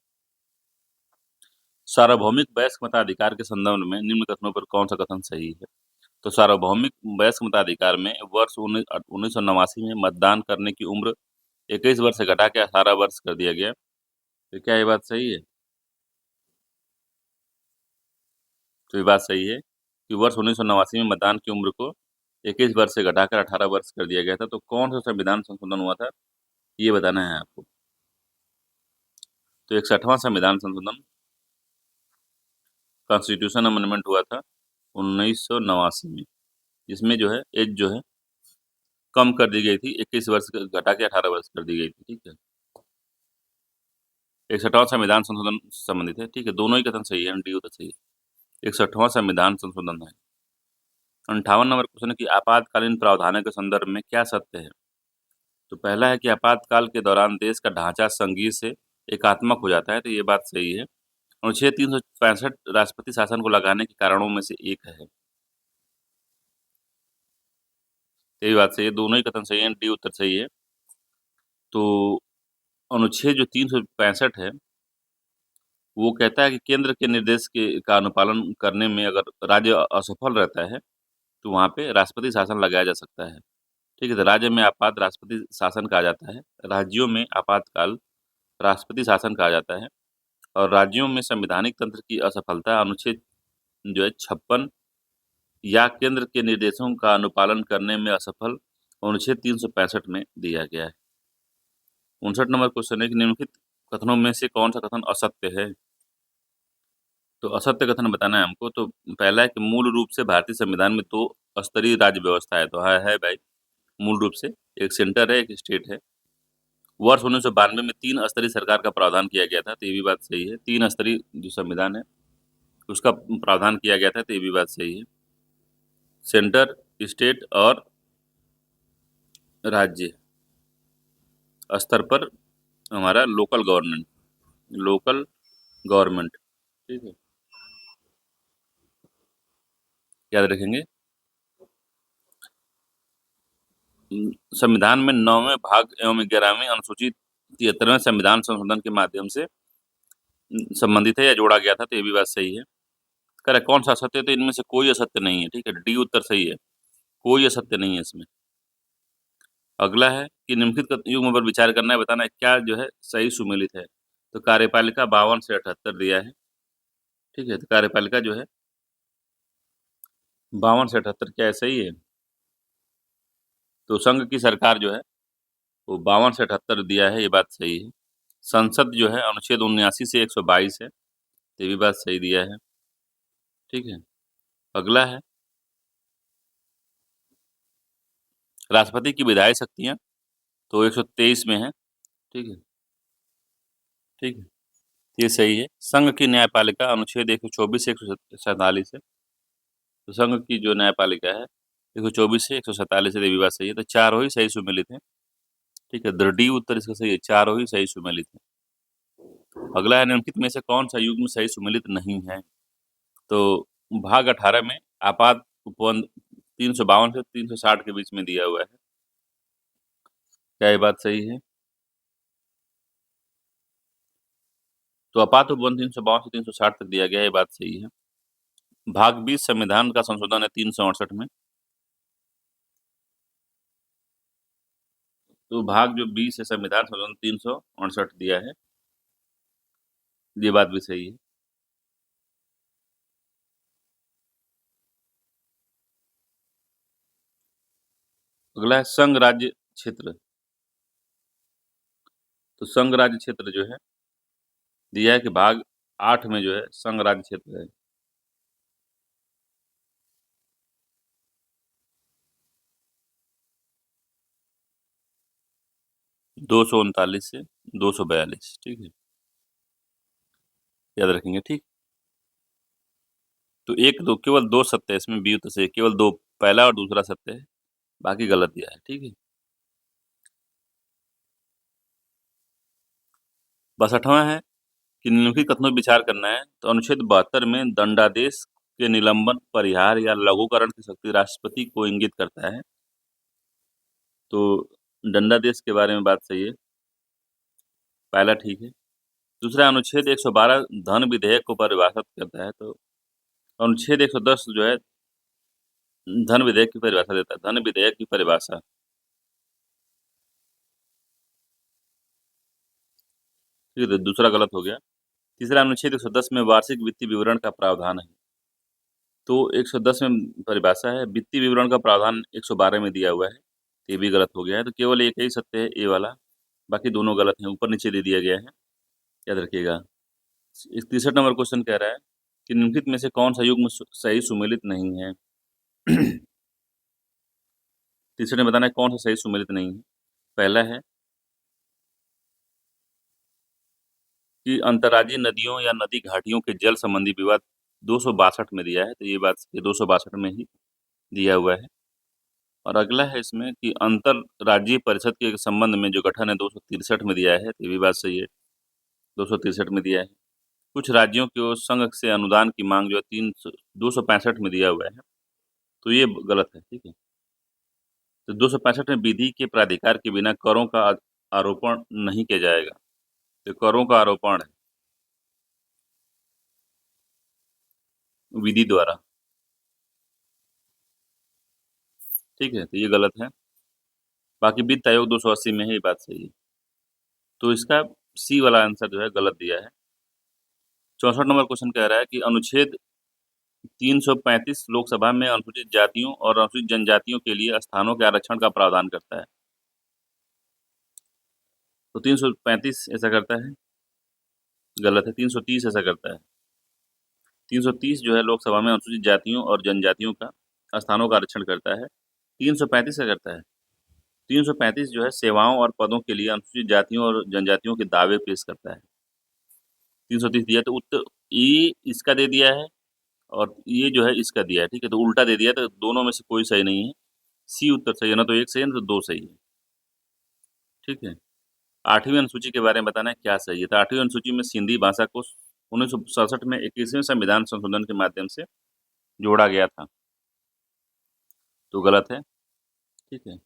[SPEAKER 1] सार्वभौमिक वयस्क मताधिकार के संदर्भ में निम्न कथनों पर कौन सा कथन सही है? तो सार्वभौमिक वयस्क मताधिकार में वर्ष 1989 में मतदान करने की उम्र 21 वर्ष से घटा के 18 वर्ष कर दिया गया। तो क्या ये बात सही है? तो ये बात सही है कि वर्ष 1989 में मतदान की उम्र को 21 वर्ष से घटाकर 18 वर्ष कर दिया गया था। तो कौन सा संविधान संशोधन हुआ था, ये बताना है आपको। तो 61वां संविधान संशोधन, कॉन्स्टिट्यूशन अमेंडमेंट हुआ था 1989 में। इसमें जो है एज जो है कम कर दी गई थी, 21 वर्ष घटा के 18 वर्ष कर दी गई थी। ठीक है। 61वां संविधान संशोधन संबंधित है। ठीक है, दोनों ही कथन सही है, डी उत्तर सही है। 61वां संविधान संशोधन है। 58 नंबर क्वेश्चन है कि आपातकालीन प्रावधानों के संदर्भ में क्या सत्य है? तो पहला है कि आपातकाल के दौरान देश का ढांचा संघीय से एकात्मक हो जाता है। तो ये बात सही है। अनुच्छेद 365 राष्ट्रपति शासन को लगाने के कारणों में से एक है। ये बात सही है, दोनों ही कथन सही है, डी उत्तर सही है। तो अनुच्छेद जो 365 है वो कहता है कि केंद्र के निर्देश के का अनुपालन करने में अगर राज्य असफल रहता है तो वहाँ पे राष्ट्रपति शासन लगाया जा सकता है। ठीक है, तो राज्य में आपात राष्ट्रपति शासन कहा जाता है, राज्यों में आपातकाल राष्ट्रपति शासन कहा जाता है। और राज्यों में संवैधानिक तंत्र की असफलता अनुच्छेद जो है 56 या केंद्र के निर्देशों का अनुपालन करने में असफल अनुच्छेद 365 में दिया गया है। 59 नंबर क्वेश्चन है कि निम्नलिखित कथनों में से कौन सा कथन असत्य है? तो असत्य कथन बताना है हमको। तो पहला है कि मूल रूप से भारतीय संविधान में 2 स्तरीय राज्य व्यवस्था है। तो है भाई, मूल रूप से एक सेंटर है, एक स्टेट है। वर्ष 1992 में 3 स्तरीय सरकार का प्रावधान किया गया था। तो ये भी बात सही है। 3 स्तरीय जो संविधान है उसका प्रावधान किया गया था। तो ये भी बात सही है। सेंटर, स्टेट और राज्य स्तर पर हमारा लोकल गवर्नमेंट। ठीक है, याद रखेंगे। संविधान में 9वें भाग एवं 11वीं अनुसूची 73वें संविधान संशोधन के माध्यम से संबंधित है या जोड़ा गया था। तो ये भी बात सही है। करेक्ट, कौन सा असत्य है? तो इनमें से कोई असत्य नहीं है। ठीक है, डी उत्तर सही है, कोई असत्य नहीं है इसमें। अगला है कि निम्नलिखित युग्म पर विचार करना है, बताना है क्या जो है सही सुमेलित है। तो कार्यपालिका 52 से 78 दिया है। ठीक है, तो कार्यपालिका जो है 52 से 78 क्या है, सही है? तो संघ की सरकार जो है वो 52 से 78 दिया है, ये बात सही है। संसद जो है अनुच्छेद 79 से 122 है, ये भी बात सही दिया है। ठीक है। अगला है राष्ट्रपति की विधायी शक्तियाँ, तो 123 में है। ठीक है। ठीक है, ये सही है। संघ की न्यायपालिका अनुच्छेद 124 से 147 है। तो संघ की जो न्यायपालिका है 124 से 147 है, ये भी बात सही है। तो चारों ही सही सुमेलित है। ठीक है, डी उत्तर इसका सही है, चारों ही सही सुमेलित है। अगला है, निम्नलिखित में से कौन सा युग्म सही सुमेलित नहीं है? तो भाग 18 में आपात उपवन 352 से 360 के बीच में दिया हुआ है। क्या ये बात सही है? तो आपात उपवन 352 से 360 तक दिया गया है, ये बात सही है। भाग 20 संविधान का संशोधन है 368 में। तो भाग जो 20 है संविधान संशोधन 368 दिया है, ये बात भी सही है। अगला है संघ राज्य क्षेत्र। तो संघ राज्य क्षेत्र जो है दिया है कि भाग 8 में जो है संघ राज्य क्षेत्र है। दो सौ उनतालीस से 242, ठीक है, याद रखेंगे, ठीक। तो एक दो केवल दो सत्य है इसमें, व्युत से केवल दो, पहला और दूसरा सत्य है, बाकी गलत दिया है, ठीक है। 62वां है कि निम्नलिखित कथनों पर विचार करना है। तो अनुच्छेद 72 में दंडादेश के निलंबन, परिहार या लघुकरण की शक्ति राष्ट्रपति को इंगित करता है। तो दंडादेश के बारे में बात सही है, पहला ठीक है। दूसरा अनुच्छेद 112 धन विधेयक को परिभाषित करता है। तो अनुच्छेद 110 जो है धन विधेयक की परिभाषा देता है, धन विधेयक की परिभाषा। ठीक है, तो दूसरा गलत हो गया। तीसरा अनुच्छेद 110 में वार्षिक वित्तीय विवरण का प्रावधान है। तो 110 में परिभाषा है, वित्तीय विवरण का प्रावधान 112 में दिया हुआ है, ये भी गलत हो गया है। तो केवल एक ही सत्य है, ए वाला, बाकी दोनों गलत हैं, ऊपर नीचे दे दिया गया है, याद रखिएगा। 63 नंबर क्वेश्चन कह रहा है कि निम्नलिखित में से कौन सा युग्म सही सुमेलित नहीं है? तीसरे ने बताना है कौन सा सही सुमेलित नहीं है। पहला है कि अंतर्राज्यीय नदियों या नदी घाटियों के जल संबंधी विवाद 262 में दिया है, तो ये बात ये 262 में ही दिया हुआ है। और अगला है इसमें कि अंतर राज्यीय परिषद के संबंध में जो गठन है 263 में दिया है, तो ये भी बात सही है, 263 में दिया है। कुछ राज्यों को संघ से अनुदान की मांग जो है 265 में दिया हुआ है, तो ये गलत है, ठीक है। तो 265 में विधि के प्राधिकार के बिना करों का आरोपण नहीं किया जाएगा, तो करों का आरोपण है विधि द्वारा, ठीक है, तो ये गलत है। बाकी वित्त आयोग 280 में है, ये बात सही है। तो इसका सी वाला आंसर जो है गलत दिया है। 64 नंबर क्वेश्चन कह रहा है कि अनुच्छेद 335 लोकसभा में अनुसूचित जातियों और अनुसूचित जनजातियों के लिए स्थानों के आरक्षण का प्रावधान करता है। तो 335 ऐसा करता है, गलत है। 330 ऐसा करता है। 330 जो है लोकसभा में अनुसूचित जातियों और जनजातियों का स्थानों का आरक्षण करता है। 335 का करता है। 335 जो है सेवाओं और पदों के लिए अनुसूचित जातियों और जनजातियों के दावे पेश करता है। 330 दिया, तो उत्तर ये इसका दे दिया है और ये जो है इसका दिया है, ठीक है, तो उल्टा दे दिया, तो दोनों में से कोई सही नहीं है। सी उत्तर सही है, ना तो एक सही है ना तो दो सही है, ठीक है। 8वीं अनुसूची के बारे में बताना है क्या सही है। तो 8वीं अनुसूची में सिंधी भाषा को 1967 में 21वें संविधान संशोधन के माध्यम से जोड़ा गया था, तो गलत है, ठीक है।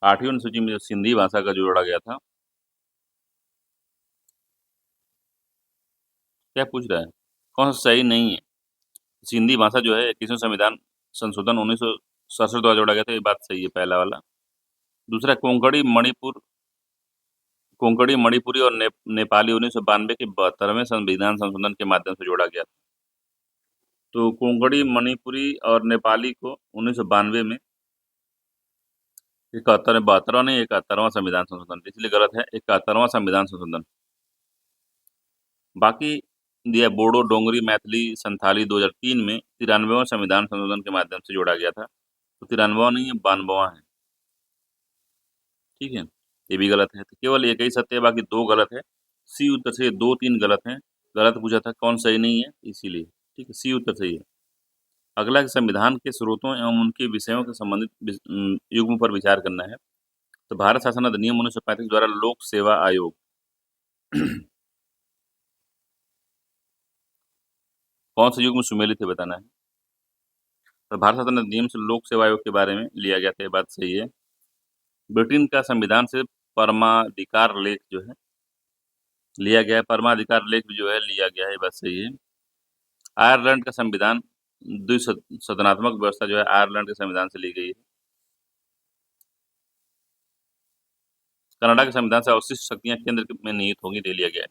[SPEAKER 1] 8वीं अनुसूची में जो सिंधी भाषा का जोड़ा गया था, क्या पूछ रहा है, कौन सा सही नहीं है? सिंधी भाषा जो है 21वें संविधान संशोधन 1967 द्वारा जोड़ा गया था, ये बात सही है, पहला वाला। दूसरा कोंकणी मणिपुरी और नेपाली 1992 के 72वें संविधान संशोधन के माध्यम से जोड़ा गया था। तो कोंकणी मणिपुरी और नेपाली को 1992 में 72वां नहीं 71वां संविधान संशोधन, इसलिए गलत है, 71वां संविधान संशोधन। बाकी दिया बोडो, डोंगरी, मैथिली, संथाली 2003 में 93वां संविधान संशोधन के माध्यम से जोड़ा गया था। तो 93वां नहीं है, 92वां है, ठीक है, ये भी गलत है। तो केवल एक ही सत्य है, बाकी दो गलत है। सी उत्तर सही है, 2-3 गलत हैं। गलत पूछा था कौन सही नहीं है, इसीलिए, ठीक है, सी उत्तर सही है। अगला संविधान के स्रोतों एवं उनके विषयों के संबंधित युग्म पर विचार करना है। तो भारत शासन अधिनियम 1935 द्वारा लोक सेवा आयोग कौन से युग में सुमेलित है बताना है। तो भारत शासन अधिनियम से लोक सेवा आयोग के बारे में लिया गया था, ये बात सही है। ब्रिटेन का संविधान से परमाधिकार लेख जो है लिया गया है, परमाधिकार लेख भी जो है लिया गया है, ये बात सही है। आयरलैंड का संविधान द्विसदनात्मक व्यवस्था जो है आयरलैंड के संविधान से ली गई है। कनाडा के संविधान से अवशिष्ट शक्तियां केंद्र में निहित होंगी, ले लिया गया है।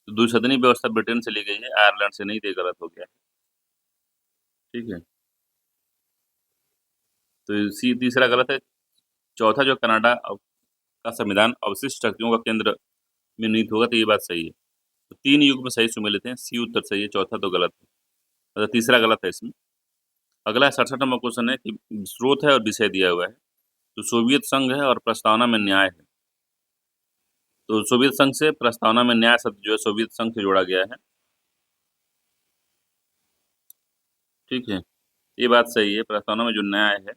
[SPEAKER 1] तो द्विसदनीय व्यवस्था ब्रिटेन से ली गई है, आयरलैंड से नहीं, तो ये गलत हो गया है। ठीक है, तो सी तीसरा गलत है। चौथा जो कनाडा का संविधान अवशिष्ट शक्तियों का केंद्र में निहित होगा, तो ये बात सही है। तो 3 युग में सही सुमेलित हैं, सी उत्तर सही है, चौथा तो गलत है। मतलब तीसरा गलत है इसमें। अगला 67 नंबर क्वेश्चन है कि स्रोत है और विषय दिया हुआ है। तो सोवियत संघ है और प्रस्तावना में न्याय है। तो सोवियत संघ से प्रस्तावना में न्याय शब्द जो है सोवियत संघ से जोड़ा गया है। ठीक है, ये बात सही है। प्रस्तावना में जो न्याय है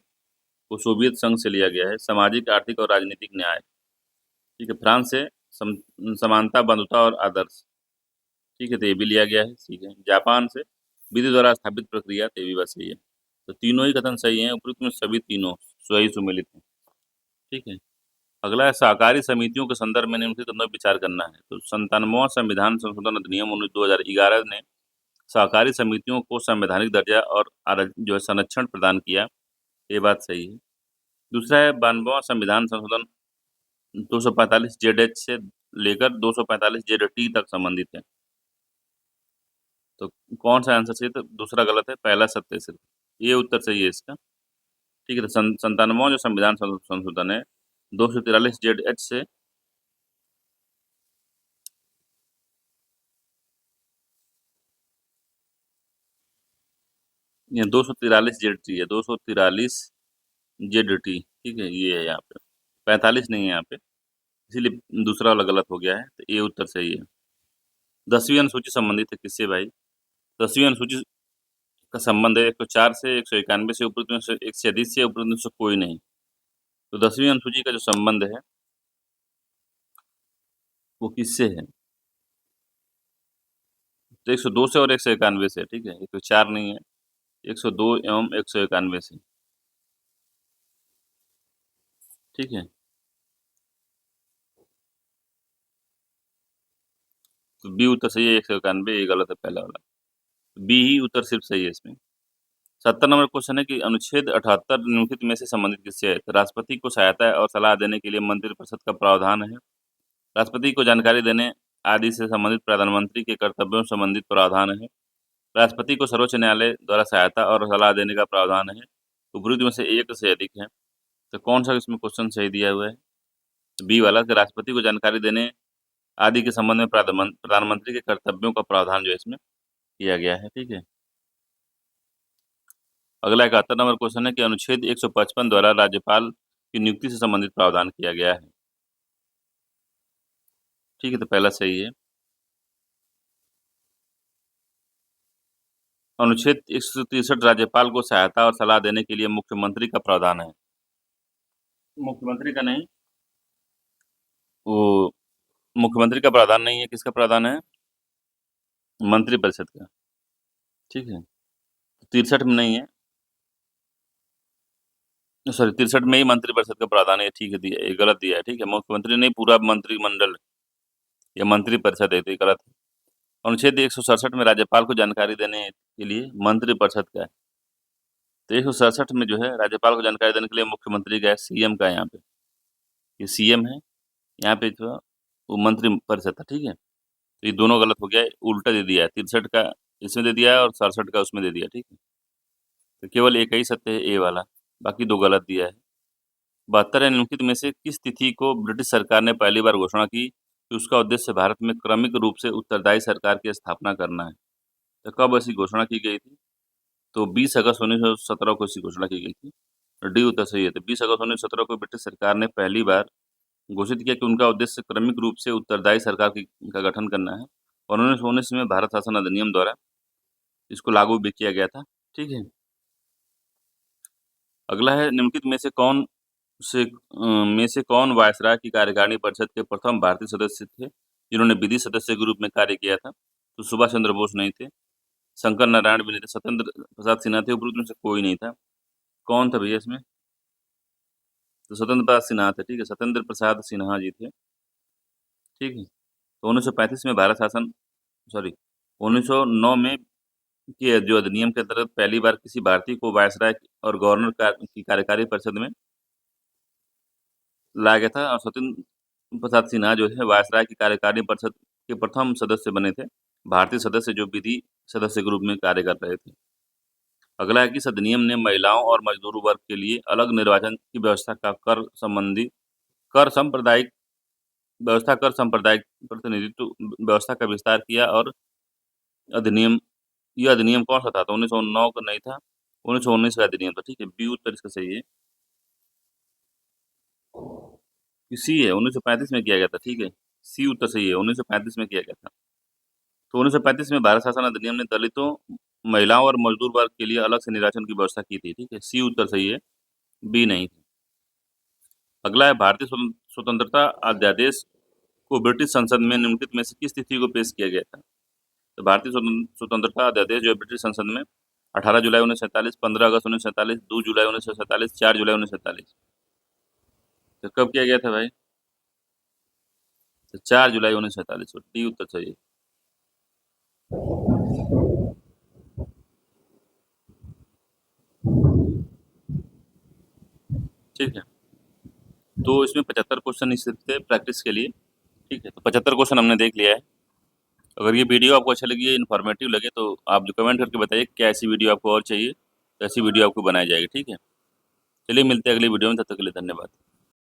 [SPEAKER 1] वो सोवियत संघ से लिया गया है, सामाजिक, आर्थिक और राजनीतिक न्याय। ठीक है, फ्रांस से समानता, बंधुता और आदर्श। ठीक है, तो ये भी लिया गया है। ठीक है, जापान से विधि द्वारा स्थापित प्रक्रिया, तो ये भी बात सही है। तो तीनों ही कथन सही हैं, उपयुक्त में सभी तीनों सही सुमेलित हैं। ठीक है, अगला है सहकारी समितियों के संदर्भ में निम्नलिखित कथनों पर विचार करना है। तो 97वां संविधान संशोधन अधिनियम 2011 ने सहकारी समितियों को संवैधानिक दर्जा और जो है संरक्षण प्रदान किया, ये बात सही है। दूसरा है 92वां संविधान संशोधन 245 जेड एच से लेकर 245 जेड टी तक संबंधित है। तो कौन सा आंसर सही है? तो दूसरा गलत है, पहला सत्य है सिर्फ, ये उत्तर सही है इसका। ठीक है, तो 97वां जो संविधान संशोधन है 243 जेड एच से ये 243 जेड टी है, 243 जेड टी। ठीक है, ये है यहाँ पे, 45 नहीं है यहाँ पे, इसीलिए दूसरा वाला गलत हो गया है, तो ये उत्तर सही है। 10वीं अनुसूची संबंधित है किससे भाई? 10वीं अनुसूची का संबंध है 104 से, 191 से, उपरोक्त में से एक से अधिक से, उपरोक्त में से कोई नहीं। तो 10वीं अनुसूची का जो संबंध है वो किससे है? तो 102 से और 191 से। ठीक है, 104 नहीं है, 102 एवं 191 से। ठीक है, तो बी उत्तर सही है, 191, ये गलत है पहला वाला। बी ही उत्तर सिर्फ सही है इसमें। 70 नंबर क्वेश्चन है कि अनुच्छेद 78 निम्नलिखित में से संबंधित किससे है? तो राष्ट्रपति को सहायता और सलाह देने के लिए मंत्रिपरिषद का प्रावधान है। राष्ट्रपति को जानकारी देने आदि से संबंधित प्रधानमंत्री के कर्तव्यों से संबंधित प्रावधान है। राष्ट्रपति को सर्वोच्च न्यायालय द्वारा सहायता और सलाह देने का प्रावधान है। उपरोक्त में से एक से अधिक है। तो कौन सा इसमें क्वेश्चन सही दिया हुआ है? बी वाला, कि राष्ट्रपति को जानकारी देने आदि के संबंध में प्रधानमंत्री के कर्तव्यों का प्रावधान जो है इसमें किया गया है। ठीक है, अगला 71 नंबर क्वेश्चन है कि अनुच्छेद 155 द्वारा राज्यपाल की नियुक्ति से संबंधित प्रावधान किया गया है। ठीक है, तो पहला सही है। अनुच्छेद 163 राज्यपाल को सहायता और सलाह देने के लिए मुख्यमंत्री का प्रावधान है। मुख्यमंत्री का नहीं, वो मुख्यमंत्री का प्रावधान नहीं है, किसका प्रावधान है? मंत्रिपरिषद का। ठीक है, 63 में नहीं है, सॉरी 63 में ही मंत्रिपरिषद का प्रावधान है, ठीक है, दिया ये गलत दिया है। ठीक है, मुख्यमंत्री नहीं, पूरा मंत्रिमंडल या मंत्रिपरिषद है, तो ये गलत है। अनुच्छेद 167 में राज्यपाल को जानकारी देने के लिए मंत्रिपरिषद का है। तो 167 में जो है राज्यपाल को जानकारी देने के लिए मुख्यमंत्री का है, सीएम का है यहाँ पे, ये सीएम है, यहाँ पे जो वो मंत्रिपरिषद था। ठीक है, तो ये दोनों गलत हो गया है, उल्टा दे दिया है, 63 का इसमें दे दिया है और 67 का उसमें दे दिया। ठीक है, तो केवल एक ही सत्य है, ए वाला, बाकी दो गलत दिया है। 72 निम्नलिखित में से किस तिथि को ब्रिटिश सरकार ने पहली बार घोषणा की कि उसका उद्देश्य भारत में क्रमिक रूप से उत्तरदायी सरकार की स्थापना करना है? तो कब ऐसी घोषणा की गई थी? तो 20 अगस्त 1917 को ऐसी घोषणा की गई थी। डी उत्तर सही है। तो 20 अगस्त 1917 को ब्रिटिश सरकार ने पहली बार घोषित किया कि उनका उद्देश्य क्रमिक रूप से उत्तरदायी सरकार का गठन करना है, और 1919 में भारत शासन अधिनियम द्वारा इसको लागू भी किया गया था। ठीक है, अगला है निम्नलिखित में से कौन वायसराय की कार्यकारिणी परिषद के प्रथम भारतीय सदस्य थे जिन्होंने विधि सदस्य के रूप में कार्य किया था? तो सुभाष चंद्र बोस नहीं थे, शंकर नारायण भी नहीं थे, सत्येंद्र प्रसाद सिन्हा थे, उपरोक्त में से कोई नहीं था। कौन था भैया इसमें? तो सत्येंद्र प्रसाद सिन्हा थे, ठीक है, सत्येंद्र प्रसाद सिन्हा जी थे, ठीक है। तो 1935 में भारत शासन, सॉरी, 1909 में के जो अधिनियम के अंतर्गत पहली बार किसी भारतीय को वायसराय और गवर्नर की कार्यकारी परिषद में लाया गया था, और सत्येंद्र प्रसाद सिन्हा जो है वायसराय की कार्यकारी परिषद के प्रथम सदस्य बने थे, भारतीय सदस्य जो विधि सदस्य के रूप में कार्य कर रहे थे। अगला है कि इस अधिनियम ने महिलाओं और मजदूर वर्ग के लिए अलग निर्वाचन की व्यवस्था का कर सांप्रदायिक कर सांप्रदायिक प्रतिनिधित्व व्यवस्था का विस्तार किया। और अधिनियम यह अधिनियम कौन सा था? तो 1909 का नहीं था, 1919 का अधिनियम था, ठीक है। बी उत्तर इसका सही है। सी है, 1935 में किया गया था, ठीक है। सी उत्तर सही है, 1935 में किया गया था। तो 1935 में भारत शासन अधिनियम ने दलितों, महिलाओं और मजदूर वर्ग के लिए अलग से निर्वाचन की व्यवस्था की थी, ठीक है। सी उत्तर सही है, बी नहीं थी। अगला है भारतीय स्वतंत्रता अध्यादेश को ब्रिटिश संसद में निम्नलिखित में से किस तिथि को पेश किया गया था? तो भारतीय स्वतंत्रता अध्यादेश जो है ब्रिटिश संसद में 18 जुलाई 1947, 15 अगस्त 1947, 2 जुलाई 1947, 4 जुलाई 1947। तो कब किया गया था भाई? तो 4 जुलाई 1947, डी उत्तर सही है। ठीक है, तो इसमें 75 क्वेश्चन इस थे प्रैक्टिस के लिए, ठीक है। तो 75 क्वेश्चन हमने देख लिया है। अगर ये वीडियो आपको अच्छा लगी, इन्फॉर्मेटिव लगे, तो आप जो कमेंट करके बताइए क्या ऐसी वीडियो आपको और चाहिए, तो ऐसी वीडियो आपको बनाई जाएगी, ठीक है। चलिए मिलते हैं अगली वीडियो में, तब तक के लिए धन्यवाद।